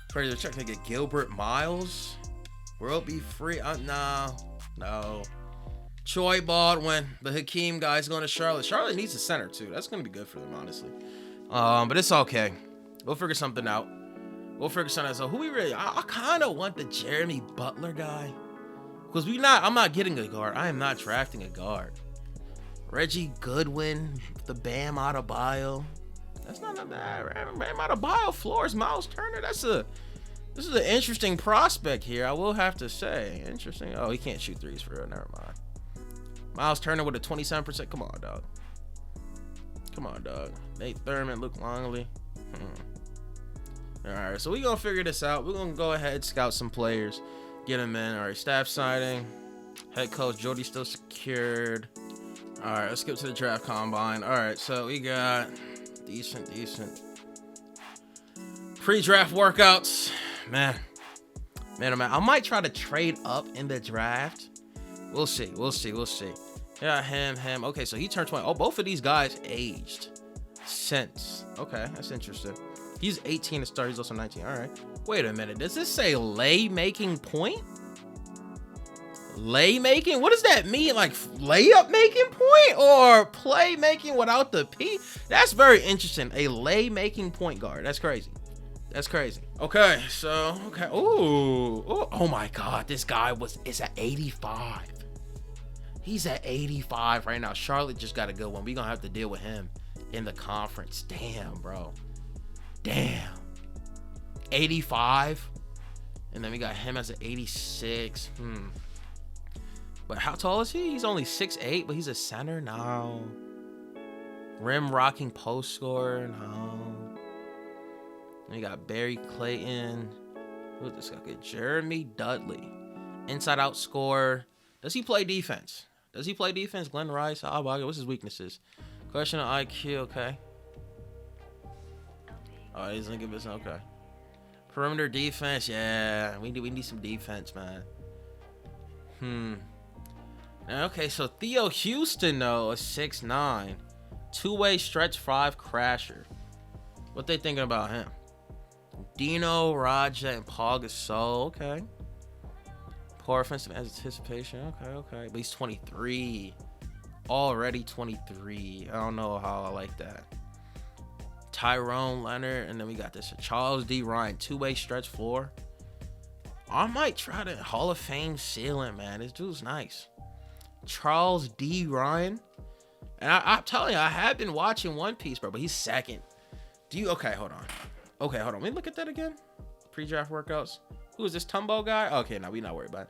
Pretty check to get Gilbert Miles. World be free. No. Troy Baldwin, the Hakeem guy's going to Charlotte. Charlotte needs a center too. That's going to be good for them, honestly. But it's okay. We'll figure something out. So who we really? I kind of want the Jeremy Butler guy, because I'm not getting a guard. I am not drafting a guard. Reggie Goodwin, the Bam Adebayo. That's not bad. Bam Adebayo floors Miles Turner. This is an interesting prospect here. I will have to say, interesting. Oh, he can't shoot threes for real. Never mind. Miles Turner with a 27%. Come on, dog. Nate Thurman, Luke Longley. All right, so we're going to figure this out. We're going to go ahead, scout some players, get them in. All right, staff signing. Head coach Jordy still secured. All right, let's skip to the draft combine. All right, so we got decent pre-draft workouts. Man. I might try to trade up in the draft. We'll see. Yeah, him. Okay, so he turned 20. Oh, both of these guys aged since. Okay, that's interesting. He's 18 to start. He's also 19. All right. Wait a minute. Does this say lay making point? Lay making? What does that mean? Like layup making point or play making without the P? That's very interesting. A lay making point guard. That's crazy. Okay, so Ooh. Oh my God. This guy is at 85. He's at 85 right now. Charlotte just got a good one. We're gonna have to deal with him in the conference. Damn, bro. 85. And then we got him as an 86. But how tall is he? He's only 6'8", but he's a center now. Rim rocking post scorer. No. And we got Barry Clayton. Who's this guy? Jeremy Dudley. Inside out scorer. Does he play defense? Glenn Rice. What's his weaknesses? Question of IQ. Okay. Oh, he's gonna give us okay. Perimeter defense. Yeah, we need some defense, man. Okay, so Theo Houston though, a 6'9", 2-way stretch 5 crasher. What they thinking about him? Dino, Raja, and Paul Gasol. Okay. Poor offensive anticipation. Okay. But he's 23. Already 23. I don't know how I like that. Tyrone Leonard. And then we got this Charles D. Ryan. 2-way stretch 4. I might try to Hall of Fame ceiling, man. This dude's nice. Charles D. Ryan. And I'm telling you, I have been watching One Piece, bro. But he's second. Okay, hold on. Let me look at that again. Pre-draft workouts. Who is this Tumbo guy? Okay, now we not worried about it.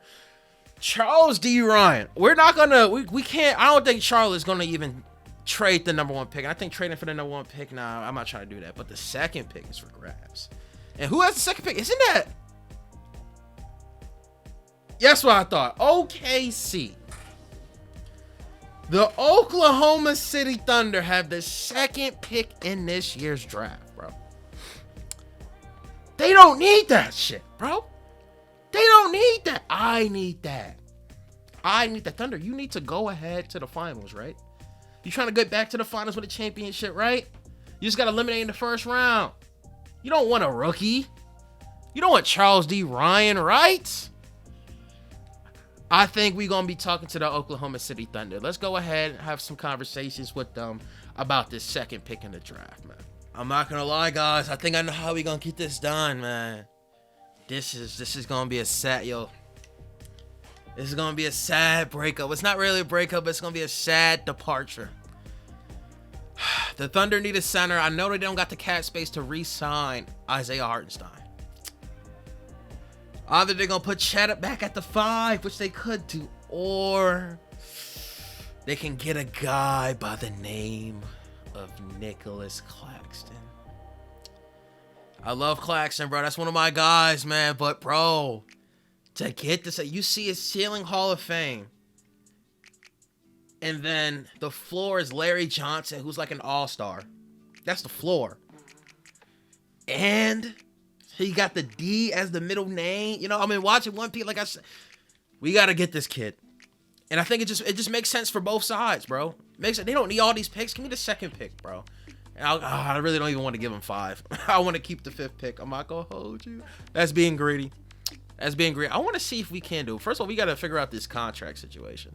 Charles D. Ryan. We're not gonna. We can't. I don't think Charlotte's gonna even trade the number 1 pick. And I think trading for the number 1 pick. Nah, I'm not trying to do that. But the 2nd pick is for grabs. And who has the 2nd pick? Isn't that? That's what I thought. OKC. The Oklahoma City Thunder have the 2nd pick in this year's draft, bro. They don't need that shit, bro. They don't need that. I need that. Thunder. You need to go ahead to the finals, right? You trying to get back to the finals with a championship, right? You just got eliminated in the first round. You don't want a rookie. You don't want Charles D. Ryan, right? I think we're going to be talking to the Oklahoma City Thunder. Let's go ahead and have some conversations with them about this 2nd pick in the draft, man. I'm not going to lie, guys. I think I know how we're going to get this done, man. This is going to be a sad, This is going to be a sad breakup. It's not really a breakup, but it's going to be a sad departure. The Thunder need a center. I know they don't got the cap space to re-sign Isaiah Hartenstein. Either they're going to put Chet back at the 5, which they could do, or they can get a guy by the name of Nicholas Claxton. I love Claxton, bro. That's one of my guys, man. But, bro, to get this, you see his ceiling Hall of Fame. And then the floor is Larry Johnson, who's like an all-star. That's the floor. And he got the D as the middle name. You know, I mean, watching 1P, like I said, we got to get this kid. And I think it just makes sense for both sides, bro. They don't need all these picks. Give me the second pick, bro. And I really don't even want to give him 5. I want to keep the 5th pick. I'm not going to hold you. That's being greedy. That's being greedy. I want to see if we can do it. First of all, we got to figure out this contract situation.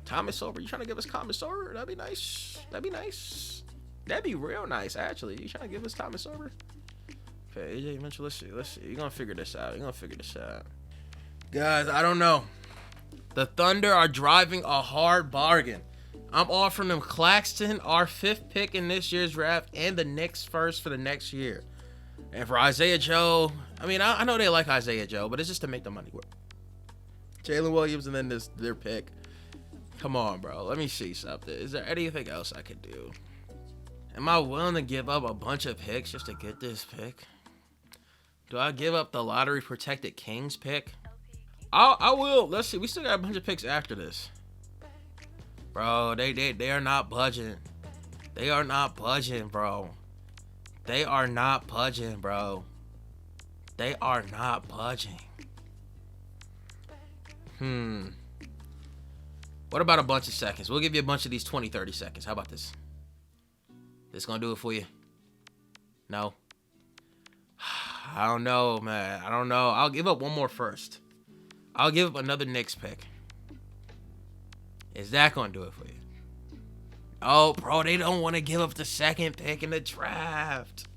Thomas Sober, you trying to give us Thomas Sober? That'd be nice. That'd be nice. That'd be real nice, actually. You trying to give us Thomas Sober? Okay, AJ Mitchell, let's see. You're going to figure this out. Guys, I don't know. The Thunder are driving a hard bargain. I'm offering them Claxton, our 5th pick in this year's draft, and the Knicks first for the next year. And for Isaiah Joe, I mean, I know they like Isaiah Joe, but it's just to make the money work. Jalen Williams and then their pick. Come on, bro. Let me see something. Is there anything else I could do? Am I willing to give up a bunch of picks just to get this pick? Do I give up the lottery protected Kings pick? I will. Let's see. We still got a bunch of picks after this. Bro, they are not budging. They are not budging, bro. They are not budging, bro. They are not budging. What about a bunch of seconds? We'll give you a bunch of these 20, 30 seconds. How about this? This gonna do it for you? No? I don't know, man. I don't know. I'll give up one more first. I'll give up another Knicks pick. Is that gonna do it for you? Oh, bro, they don't want to give up the 2nd pick in the draft.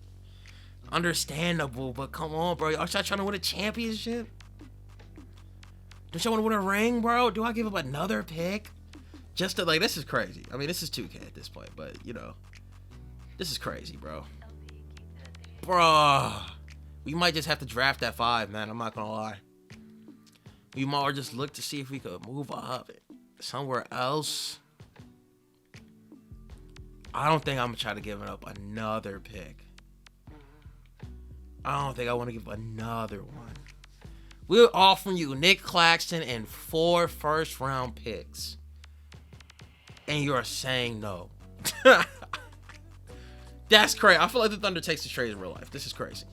Understandable, but come on, bro. Y'all trying to win a championship? Don't y'all want to win a ring, bro? Do I give up another pick? Just to, like, this is crazy. I mean, this is 2K at this point, but, you know, this is crazy, bro. Bro, we might just have to draft that 5, man. I'm not going to lie. We might just look to see if we could move up somewhere else. I don't think I'm going to try to give up another pick. I don't think I want to give another one. We're offering you Nick Claxton and 4 first-round picks. And you're saying no. That's crazy. I feel like the Thunder takes the trade in real life. This is crazy.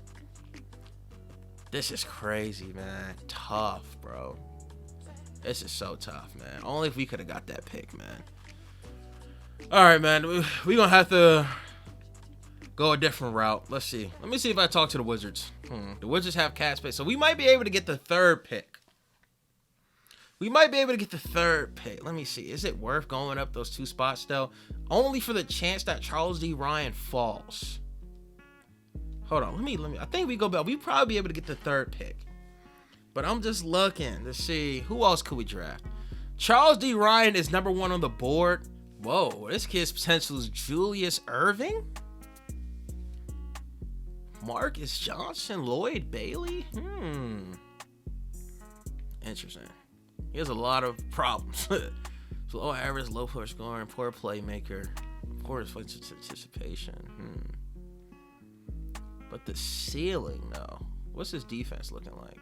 This is crazy, man. Tough, bro. This is so tough, man. Only if we could have got that pick, man. All right, man. We're going to have to go a different route. Let's see. Let me see if I talk to the Wizards. The Wizards have cap space, so we might be able to get the 3rd pick. Let me see. Is it worth going up those 2 spots, though? Only for the chance that Charles D. Ryan falls. Hold on. Let me. I think we go back. We probably be able to get the 3rd pick. But I'm just looking to see who else could we draft. Charles D. Ryan is number 1 on the board. Whoa, this kid's potential is Julius Erving? Marcus Johnson, Lloyd Bailey? Interesting. He has a lot of problems. Low average, low push scoring, poor playmaker, poor participation. But the ceiling, though. What's his defense looking like?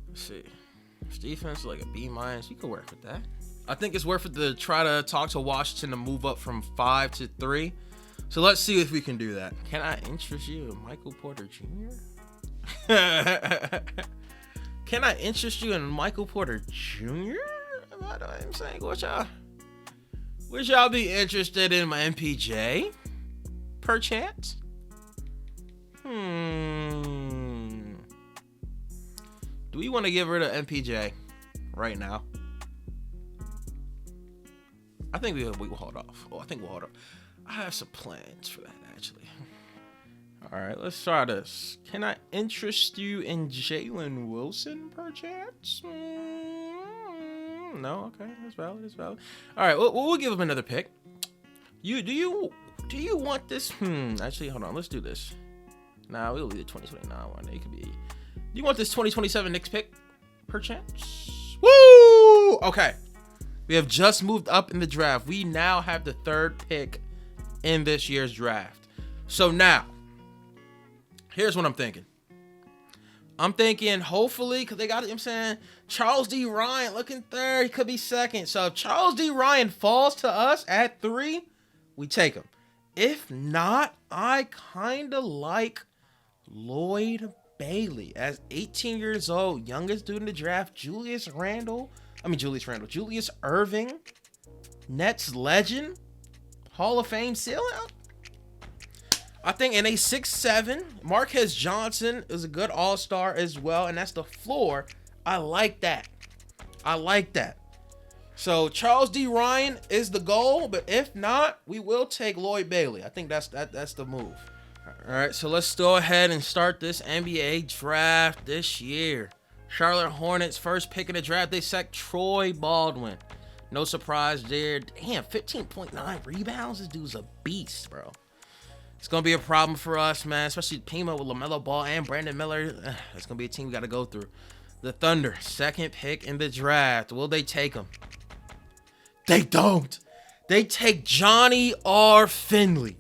Let's see. His defense is like a B-. You can work with that. I think it's worth it to try to talk to Washington to move up from 5 to 3. So let's see if we can do that. Can I interest you in Michael Porter Jr.? Can I interest you in Michael Porter Jr.? I'm saying, would y'all be interested in my MPJ? Perchance? Do we want to get rid of MPJ right now? I think we will hold off. I think we'll hold off. I have some plans for that, actually. All right, let's try this. Can I interest you in Jalen Wilson, perchance? No, okay, that's valid. All right, we'll give him another pick. Do you want this? Actually, hold on. Let's do this. Nah, we'll leave the 2029 one. It could be. You want this 2027 Knicks pick, perchance? Woo! Okay. We have just moved up in the draft. We now have the 3rd pick in this year's draft. So now, here's what I'm thinking. I'm thinking, hopefully, because they got, I'm saying, Charles D. Ryan looking 3rd. He could be 2nd. So if Charles D. Ryan falls to us at 3, we take him. If not, I kind of like Lloyd Bailey as 18 years old, youngest dude in the draft. Julius Irving, Nets legend, Hall of Fame ceiling. I think in a 6'7", Marquez Johnson is a good all-star as well, and that's the floor. I like that. So Charles D. Ryan is the goal, but if not, we will take Lloyd Bailey. I think that's the move. All right, so let's go ahead and start this NBA draft this year. Charlotte Hornets, first pick in the draft, they select Troy Baldwin. No surprise there. Damn, 15.9 rebounds. This dude's a beast, bro. It's going to be a problem for us, man, especially Pima with LaMelo Ball and Brandon Miller. It's going to be a team we got to go through. The Thunder, second pick in the draft. Will they take him? They don't. They take Johnny R. Finley.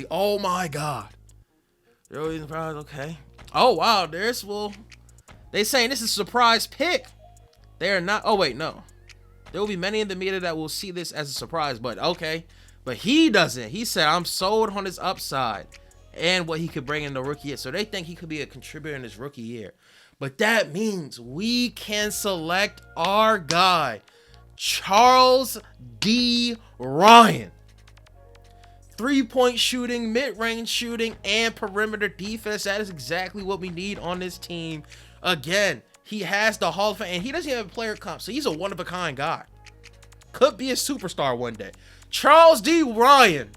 Oh, my God. Okay. Oh, wow. They saying this is a surprise pick. They are not. Oh, wait, no. There will be many in the media that will see this as a surprise, but okay. But he doesn't. He said, I'm sold on his upside and what he could bring in the rookie year. So they think he could be a contributor in his rookie year. But that means we can select our guy, Charles D. Ryan. 3-point shooting, mid-range shooting, and perimeter defense. That is exactly what we need on this team. Again, he has the Hall of Fame, and he doesn't even have a player comp, so he's a one-of-a-kind guy. Could be a superstar one day. Charles D. Ryan,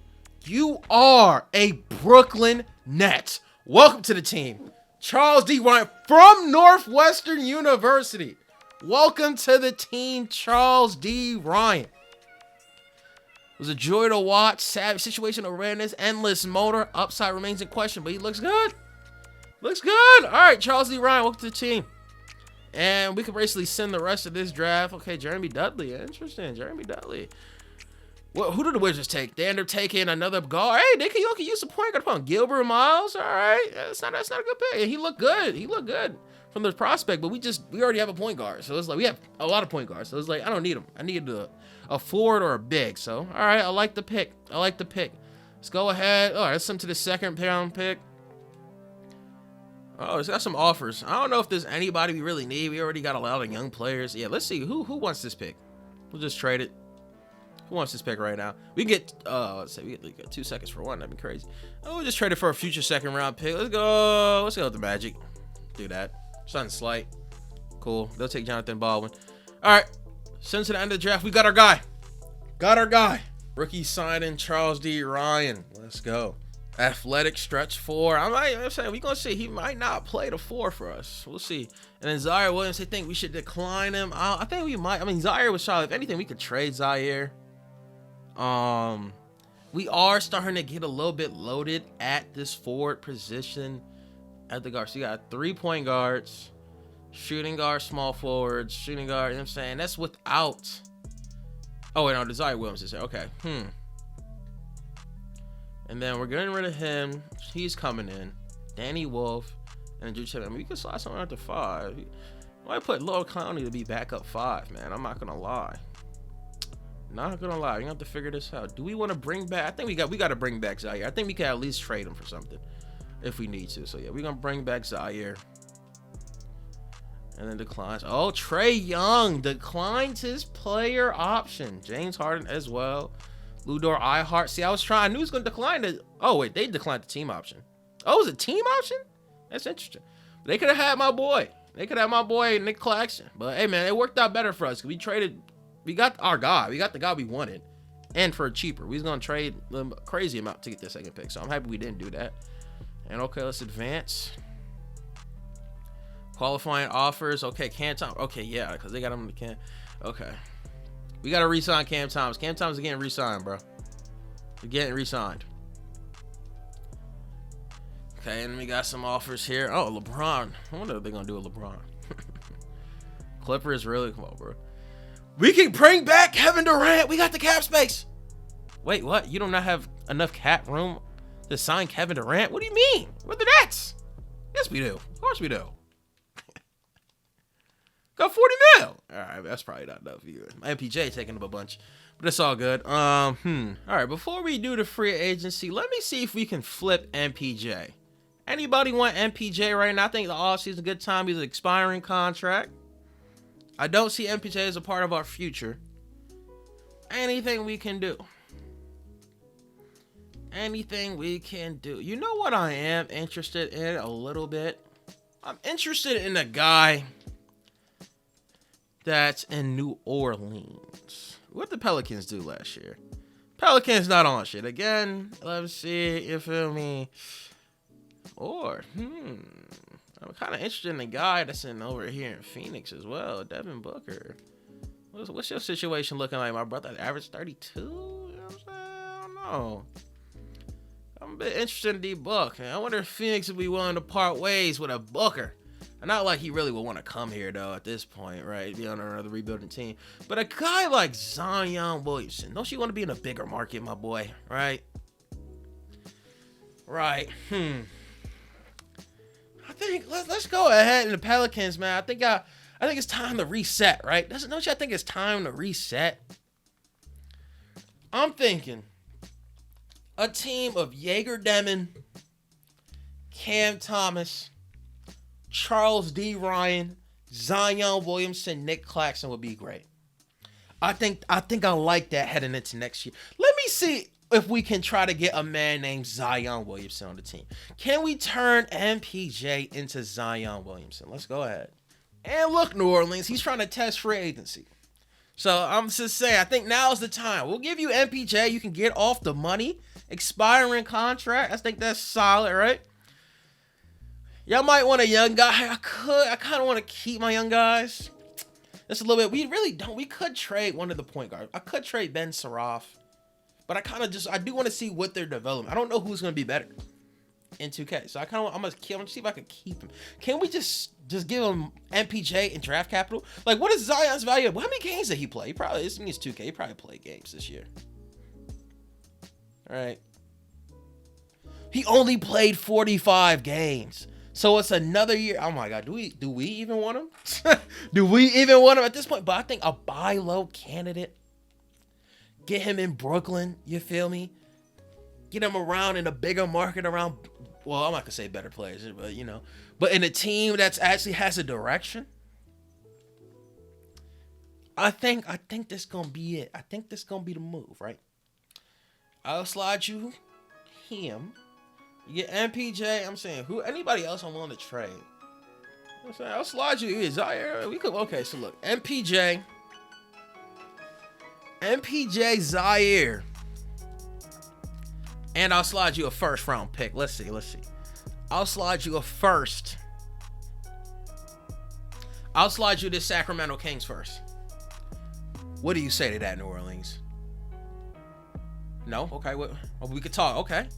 you are a Brooklyn Net. Welcome to the team. Charles D. Ryan from Northwestern University. Welcome to the team, Charles D. Ryan. It was a joy to watch. Savage situational awareness, endless motor. Upside remains in question, but he looks good. All right, Charles D. Ryan, welcome to the team. And we can basically send the rest of this draft. Okay, Jeremy Dudley. Interesting. Jeremy Dudley. Well, who did the Wizards take? They end up taking another guard. Hey, they can use a point guard upon Gilbert Miles. All right. That's not a good pick. He looked good from the prospect, but we already have a point guard. So it's like we have a lot of point guards. So it's like I don't need them. I need a forward or a big. So, all right, I like the pick. Let's go ahead. All right, let's send to the 2nd round pick. Oh, it's got some offers. I don't know if there's anybody we really need. We already got a lot of young players. Yeah, let's see. Who wants this pick? We'll just trade it. Who wants this pick right now? We can get, let's say we get 2 seconds for one. That'd be crazy. Oh, we'll just trade it for a future 2nd round pick. Let's go with the Magic. Do that. Something slight. Cool. They'll take Jonathan Baldwin. All right. Since the end of the draft, we got our guy. Rookie signing, Charles D. Ryan. Let's go. Athletic stretch 4. I'm saying we're gonna see he might not play the 4 for us. We'll see. And then Zaire Williams, they think we should decline him. I think we might. I mean, Zaire was solid. If anything, we could trade Zaire. We are starting to get a little bit loaded at this forward position at the guard. So you got 3-point guards, shooting guard, small forwards, shooting guard. You know what I'm saying? That's without. Oh wait, no, Desire Williams is there. Okay. And then we're getting rid of him. He's coming in. Danny Wolf and Drew Chapman. I mean, we could slide someone out to 5. Why put Lil Clowney to be backup 5, man? I'm not gonna lie. Not gonna lie. You have to figure this out. Do we want to bring back? I think we got to bring back Zaire. I think we can at least trade him for something if we need to. So yeah, we're gonna bring back Zaire. And then declines. Oh, Trae Young declines his player option. James Harden as well. Ludor Ihart. See, I knew he was going to decline it. Oh, wait, they declined the team option. Oh, it was a team option? That's interesting. They could have had my boy. Nick Claxton. But, hey, man, it worked out better for us. We got our guy. We got the guy we wanted. And for a cheaper. We was going to trade a crazy amount to get the 2nd pick. So I'm happy we didn't do that. And, okay, let's advance. Qualifying offers. Okay, Cam Thomas. Okay, yeah, because they got him in the can. Okay. We got to re-sign Cam Thomas. Cam Thomas is getting re-signed, bro. We're getting re-signed. Okay, and we got some offers here. Oh, LeBron. I wonder what they're gonna do with LeBron. Clippers, really? Come on, bro. We can bring back Kevin Durant. We got the cap space. Wait, what? You do not have enough cap room to sign Kevin Durant? What do you mean? We're the Nets. Yes, we do. Of course we do. Got 40 mil. All right, that's probably not enough either. My MPJ taking up a bunch, but it's all good. All right, before we do the free agency, let me see if we can flip MPJ. Anybody want MPJ right now? I think the offseason a good time. He's an expiring contract. I don't see MPJ as a part of our future. Anything we can do. Anything we can do. You know what I am interested in a little bit? I'm interested in a guy that's in New Orleans. What did the Pelicans do last year? Pelicans not on shit. Again, let's see. You feel me? Or, I'm kind of interested in the guy that's in over here in Phoenix as well, Devin Booker. What's your situation looking like, my brother? Average 32? You know what I'm saying? I don't know. I'm a bit interested in D-Book. I wonder if Phoenix would be willing to part ways with a Booker. Not like he really would want to come here, though, at this point, right? Be on another rebuilding team. But a guy like Zion Williamson, don't you want to be in a bigger market, my boy? Right? Right. I think let's go ahead in the Pelicans, man. I think it's time to reset, right? Don't you think it's time to reset? I'm thinking a team of Jaeger Demon, Cam Thomas, Charles D. Ryan, Zion Williamson, Nick Claxton would be great. I think I like that heading into next year. Let me see if we can try to get a man named Zion Williamson on the team. Can we turn MPJ into Zion Williamson? Let's go ahead. And look, New Orleans, he's trying to test free agency. So I'm just saying, I think now's the time. We'll give you MPJ. You can get off the money. Expiring contract. I think that's solid, right? Y'all might want a young guy. I kind of want to keep my young guys. Just a little bit. We really don't. We could trade one of the point guards. I could trade Ben Saraf. But I do want to see what they're developing. I don't know who's going to be better in 2K. So I'm going to see if I can keep him. Can we just give him MPJ and draft capital? Like, what is Zion's value? How many games did he play? This means 2K. He probably played games this year. All right. He only played 45 games. So it's another year. Oh my God. Do we even want him? Do we even want him at this point? But I think a buy low candidate. Get him in Brooklyn. You feel me? Get him around in a bigger market around. Well, I'm not gonna say better players, but but in a team that's actually has a direction. I think this gonna be it. I think this gonna be the move, right? I'll slide you him. You get MPJ. I'm saying anybody else I'm willing to trade. I'm saying I'll slide you Zaire. We could so look, MPJ, Zaire, and I'll slide you a first round pick. Let's see. I'll slide you a first. I'll slide you the Sacramento Kings first. What do you say to that, New Orleans? No? Okay, we could talk. Okay,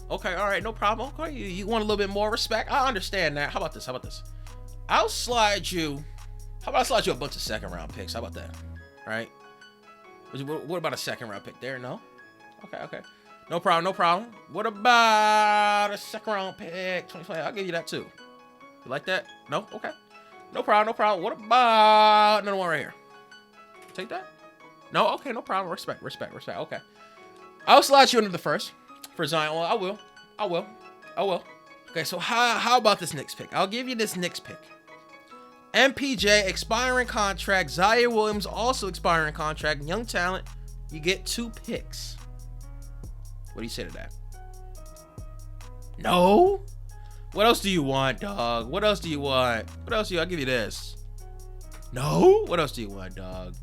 all right, no problem. Okay, you want a little bit more respect? I understand that. How about this? I'll slide you. How about I slide you a bunch of second round picks? How about that? All right. What about a second round pick there? No? Okay. No problem. What about a second round pick? 2020. I'll give you that too. You like that? No? Okay. No problem. What about another one right here? Take that? No? Okay, no problem. Respect. Okay. I'll slide you into the first for Zion. Well, I will. Okay, so how about this Knicks pick? I'll give you this Knicks pick. MPJ, expiring contract. Zaire Williams, also expiring contract. Young talent. You get 2 picks. What do you say to that? No? What else do you want, dog? I'll give you this. No? What else do you want, dog?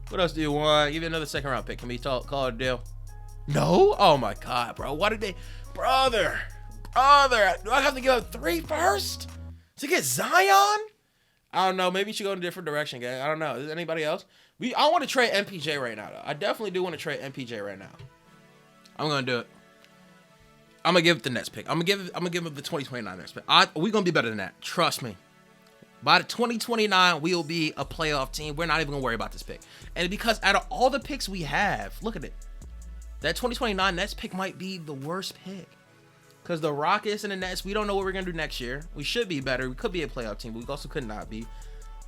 Give you another second round pick. Can we call it a deal? No? Oh my God, bro. Why did they... Brother. Do I have to give up 3 first to get Zion? I don't know. Maybe you should go in a different direction, gang. I don't know. Is anybody else? I want to trade MPJ right now, though. I definitely do want to trade MPJ right now. I'm going to do it. I'm gonna give it the Nets pick. I'm gonna give it the 2029 Nets pick. We're gonna be better than that. Trust me. By the 2029, we'll be a playoff team. We're not even gonna worry about this pick. And because out of all the picks we have, look at it. That 2029 Nets pick might be the worst pick. Because the Rockets and the Nets, we don't know what we're gonna do next year. We should be better. We could be a playoff team, but we also could not be.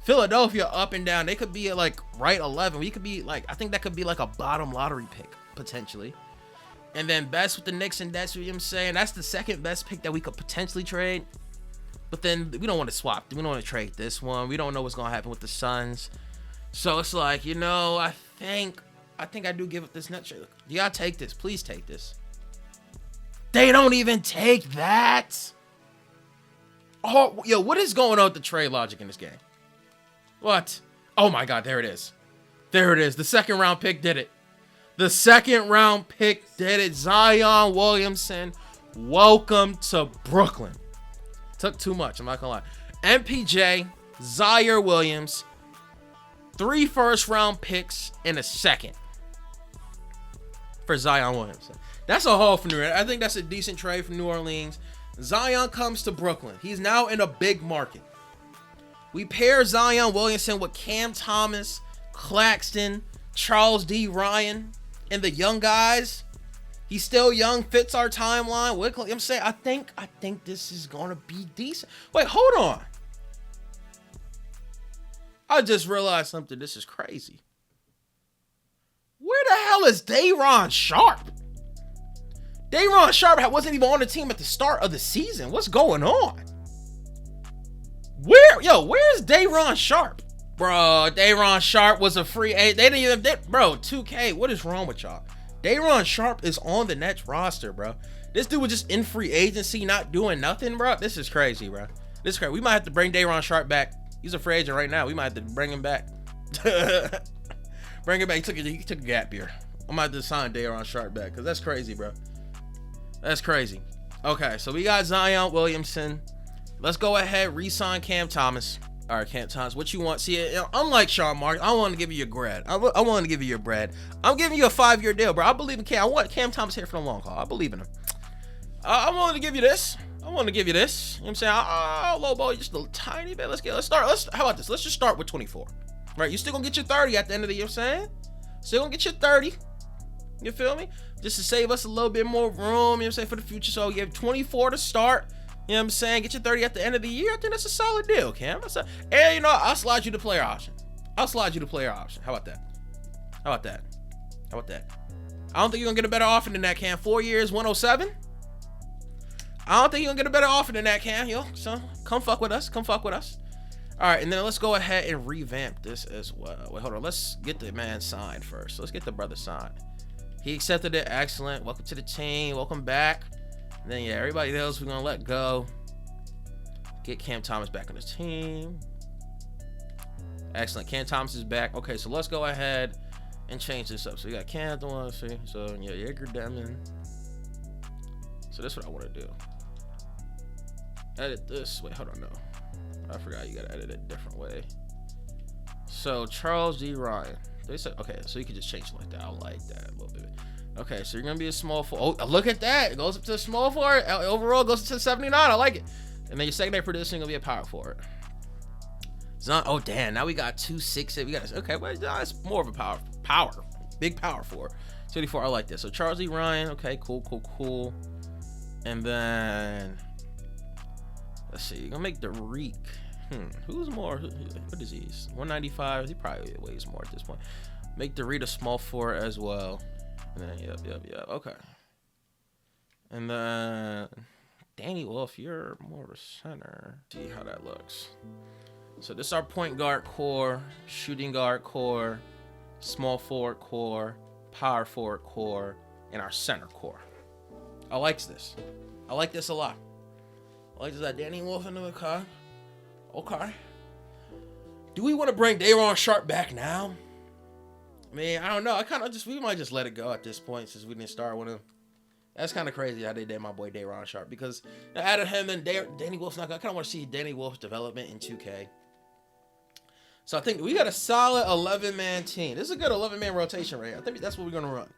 Philadelphia up and down. They could be like right 11. We could be like, I think that could be like a bottom lottery pick potentially. And then best with the Knicks and that's what I'm saying. That's the second best pick that we could potentially trade. But then we don't want to swap. We don't want to trade this one. We don't know what's gonna happen with the Suns. So it's like, you know, I think I do give it this Nets trade. You gotta take this. Please take this. They don't even take that. Oh, yo, what is going on with the trade logic in this game? What? Oh my God, there it is. There it is. The second round pick did it. The second round pick did it. Zion Williamson, welcome to Brooklyn. Took too much, I'm not gonna lie. MPJ, Zaire Williams, 3 first-round picks and a second for Zion Williamson. That's a haul for New Orleans. I think that's a decent trade for New Orleans. Zion comes to Brooklyn. He's now in a big market. We pair Zion Williamson with Cam Thomas, Claxton, Charles D. Ryan, and the young guys. He's still young, fits our timeline. I'm saying, I think this is gonna be decent. Wait, hold on. I just realized something. This is crazy. Where the hell is Day'Ron Sharpe? Day'Ron Sharpe wasn't even on the team at the start of the season. What's going on? Where's Day'Ron Sharpe? Bro, Day'Ron Sharpe was a free agent. They didn't even, bro, 2K, what is wrong with y'all? Day'Ron Sharpe is on the Nets roster, bro. This dude was just in free agency, not doing nothing, bro. This is crazy, bro. This is crazy. We might have to bring Day'Ron Sharpe back. He's a free agent right now. We might have to bring him back. Bring him back. He took a gap year. I might have to sign Day'Ron Sharpe back because that's crazy, bro. That's crazy. Okay, so we got Zion Williamson. Let's go ahead, re-sign Cam Thomas. All right, Cam Thomas, what you want? See, unlike Sean Marks, I want to give you your bread. I want to give you your bread. I'm giving you a 5-year deal, bro. I believe in Cam. I want Cam Thomas here for the long haul. I believe in him. I wanted to give you this. You know what I'm saying? Low ball, just a tiny bit. Let's start. How about this? Let's just start with 24. Right? You're still going to get your 30 at the end of the year, you know what I'm saying? Still going to get your 30. You feel me? Just to save us a little bit more room, you know what I'm saying, for the future. So you have 24 to start. You know what I'm saying? Get your 30 at the end of the year. I think that's a solid deal, Cam. And you know, I'll slide you the player option. How about that? I don't think you're gonna get a better offer than that, Cam. 4 years, 107. I don't think you're gonna get a better offer than that, Cam. Yo, so come fuck with us. All right, and then let's go ahead and revamp this as well. Wait, hold on. Let's get the man signed first. Let's get the brother signed. He accepted it. Excellent. Welcome to the team. Welcome back. And then, yeah, everybody else we're going to let go. Get Cam Thomas back on the team. Excellent. Cam Thomas is back. Okay, so let's go ahead and change this up. So we got Cam, see. So, yeah, Jaeger Demon. So this is what I want to do. Edit this. Wait, hold on, no. I forgot you got to edit it a different way. So, Charles D. Ryan. They said, okay, so you can just change it like that. I like that a little bit. Okay, so you're going to be a small forward. Oh, look at that. It goes up to a small forward. Overall, it goes to 79. I like it. And then your secondary position going to be a power forward. Oh, damn. Now we got 2-6. We got, okay, well, it's more of a big power forward. 24. I like this. So Charles E. Ryan. Okay, cool. And then, let's see. You're going to make Derek. Who's more? What is he? 195. He probably weighs more at this point. Make Derek a small forward as well. And then, yep. Okay. And then, Danny Wolf, you're more of a center. See how that looks. So this is our point guard core, shooting guard core, small forward core, power forward core, and our center core. I like this. I like this a lot. I like this. That Danny Wolf in the car. Okay. Do we want to bring Day'Ron Sharpe back now? I mean, I don't know. We might just let it go at this point since we didn't start with him. That's kind of crazy how they did my boy Day'Ron Sharpe because out of him and Danny Wolf's not. I kind of want to see Danny Wolf's development in 2K. So I think we got a solid 11-man team. This is a good 11-man rotation right here. I think that's what we're gonna run.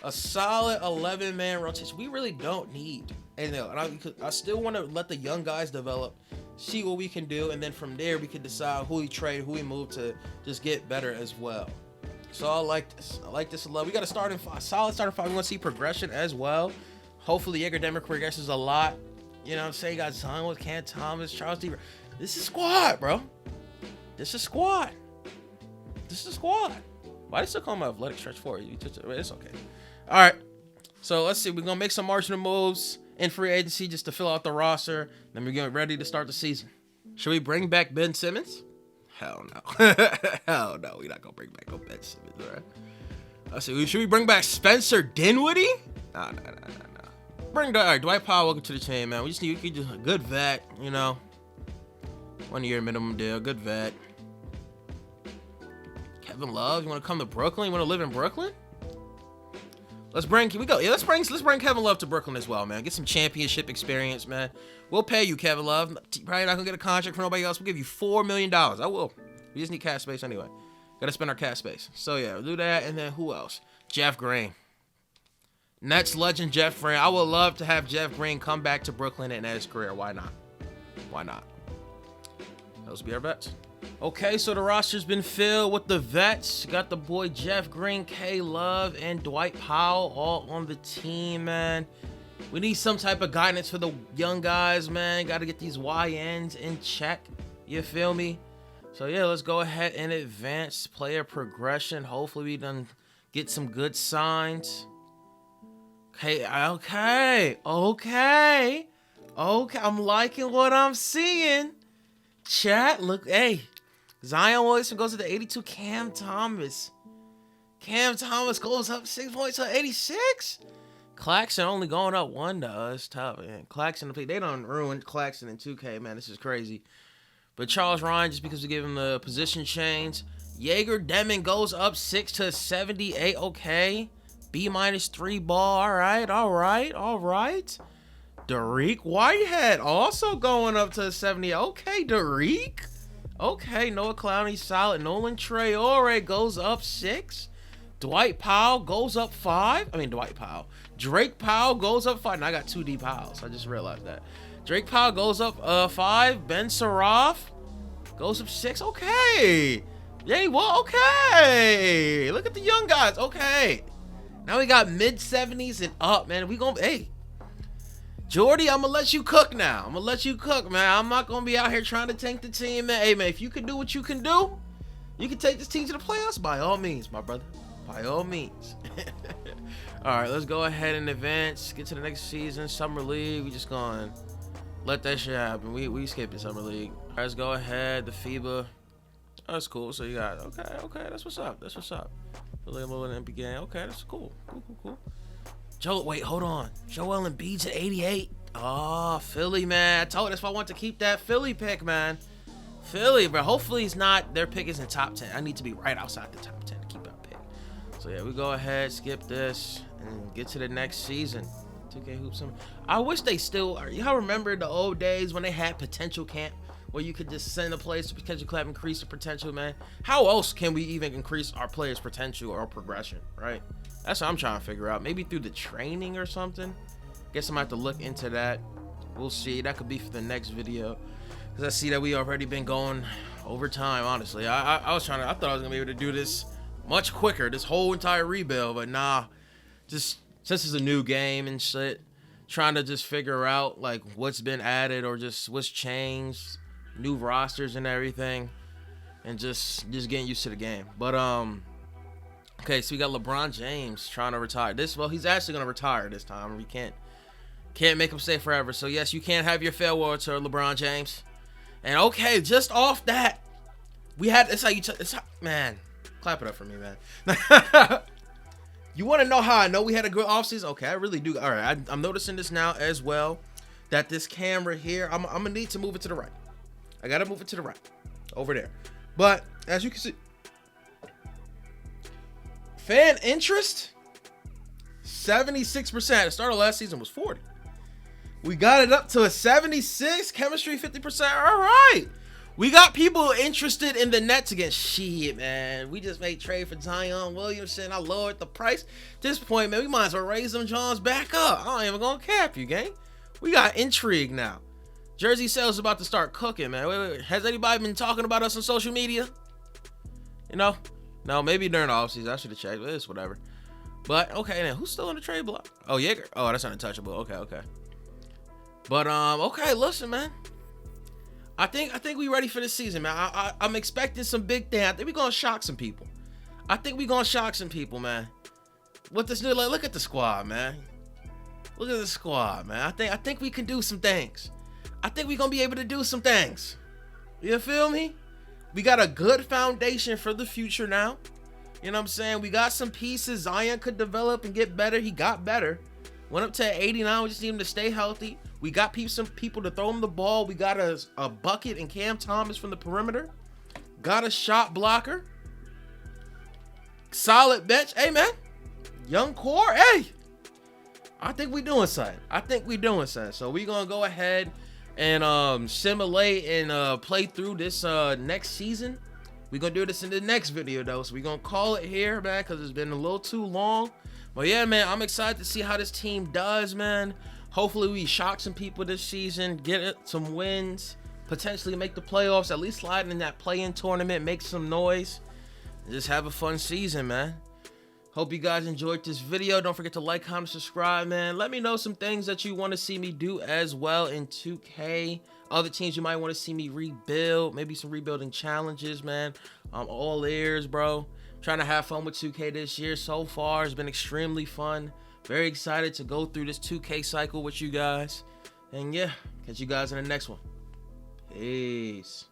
A solid 11-man rotation. We really don't need And I still want to let the young guys develop, see what we can do, and then from there we can decide who we trade, who we move to just get better as well. So I like this. I like this a lot. We got a solid starting five. We want to see progression as well. Hopefully, Jaeger Demmer progresses a lot. You know what I'm saying? You got Zion with Cam Thomas, Charles D. This is squad, bro. This is squad. This is squad. Why did they still call him athletic stretch forward? It's okay. All right. So let's see. We're gonna make some marginal moves in free agency just to fill out the roster. Then we're getting ready to start the season. Should we bring back Ben Simmons? Hell no. Hell no. We're not gonna bring back no Ben Simmons, all right? Let's see. Should we bring back Spencer Dinwiddie? No. All right, Dwight Powell, welcome to the team, man. We just need a good vet, you know. 1 year minimum deal, good vet. Kevin Love, you want to come to Brooklyn? You want to live in Brooklyn? Let's bring Kevin Love to Brooklyn as well, man. Get some championship experience, man. We'll pay you, Kevin Love. Probably not gonna get a contract from nobody else. We'll give you $4 million. I will. We just need cash space anyway. Gotta spend our cash space. So yeah, we'll do that. And then who else? Jeff Green. Nets legend Jeff Green. I would love to have Jeff Green come back to Brooklyn and end his career. Why not? Why not? Those will be our bets. Okay, so the roster's been filled with the vets. Got the boy Jeff Green, K Love, and Dwight Powell all on the team, man. We need some type of guidance for the young guys, man. Got to get these YNs in check. You feel me? So yeah, let's go ahead and advance player progression. Hopefully we done get some good signs. Okay. I'm liking what I'm seeing. Chat, look, hey. Zion Williamson goes to the 82. Cam Thomas goes up 6 points to 86. Claxton only going up 1 though. It's tough, man. Claxton, they done ruined Claxton in 2K, man. This is crazy. But Charles Ryan, just because we gave him the position change. Jaeger Deming goes up 6 to 78. Okay. B-3 ball. All right. Derek Whitehead also going up to 70. Okay, Derek. Okay, Noah Clowney solid. Nolan Traore goes up 6. Dwight Powell goes up 5. Drake Powell goes up 5. Now I got 2D Powells. I just realized that. Drake Powell goes up 5. Ben Saraf goes up 6. Okay. Yay, well, okay. Look at the young guys. Okay. Now we got mid-70s and up, man. Hey. Jordy, I'm going to let you cook now. I'm not going to be out here trying to tank the team, man. Hey, man, if you can do what you can do, you can take this team to the playoffs by all means, my brother. By all means. All right, let's go ahead and advance. Get to the next season. Summer League. We just going to let that shit happen. We skipping Summer League. All right, let's go ahead. The FIBA. Oh, that's cool. So you got, okay. That's what's up. The little NBA game. Okay, that's cool. Cool. Wait, hold on. Joel Embiid's at 88. Oh, Philly, man. I told you that's why I want to keep that Philly pick, man. Philly, bro. Hopefully their pick isn't top 10. I need to be right outside the top 10 to keep our pick. So yeah, we go ahead, skip this, and get to the next season. 2K Hoops. I wish they still are. Y'all remember the old days when they had potential camp, where you could just send a player to potential club, increase the potential, man? How else can we even increase our players' potential or progression, right? That's what I'm trying to figure out. Maybe through the training or something. Guess I might have to look into that. We'll see. That could be for the next video. Because I see that we already been going over time, honestly. I thought I was going to be able to do this much quicker, this whole entire rebuild. But nah, just since it's a new game and shit, trying to just figure out like what's been added or just what's changed, new rosters and everything, and just getting used to the game. But okay, so we got LeBron James trying to retire. Well, he's actually gonna retire this time. We can't make him stay forever. So yes, you can't have your farewell tour, LeBron James. And okay, just off that, we had man, clap it up for me, man. You want to know how I know we had a good offseason? Okay, I really do. All right, I'm noticing this now as well, that this camera here, I'm gonna need to move it to the right. I gotta move it to the right, over there. But as you can see, fan interest, 76%. The start of last season was 40. We got it up to a 76. Chemistry, 50%. All right. We got people interested in the Nets again. Shit, man. We just made trade for Zion Williamson. I lowered the price. At this point, man, we might as well raise them Johns back up. I ain't even gonna cap you, gang. We got intrigue now. Jersey sales about to start cooking, man. Wait. Has anybody been talking about us on social media? You know? No, maybe during the offseason. I should have checked. It's whatever. But, okay, then who's still on the trade block? Oh, Jaeger. Oh, that's untouchable. Okay. But, okay, listen, man. I think we ready for this season, man. I'm expecting some big things. I think we're going to shock some people. Man. What this new, like, look at the squad, man. Look at the squad, man. I think we can do some things. I think we're going to be able to do some things. You feel me? We got a good foundation for the future now. You know what I'm saying? We got some pieces. Zion could develop and get better. He got better. Went up to 89. We just need him to stay healthy. We got some people to throw him the ball. We got a bucket and Cam Thomas from the perimeter. Got a shot blocker. Solid bench. Hey, man. Young core. Hey. I think we doing something. So we going to go ahead and simulate and play through this next season. We're going to do this in the next video, though. So we're going to call it here, man, because it's been a little too long. But, yeah, man, I'm excited to see how this team does, man. Hopefully, we shock some people this season, get some wins, potentially make the playoffs, at least slide in that play-in tournament, make some noise, and just have a fun season, man. Hope you guys enjoyed this video. Don't forget to like, comment, subscribe, man. Let me know some things that you want to see me do as well in 2K. Other teams you might want to see me rebuild. Maybe some rebuilding challenges, man. I'm all ears, bro. Trying to have fun with 2K this year. So far, it's been extremely fun. Very excited to go through this 2K cycle with you guys. And yeah, catch you guys in the next one. Peace.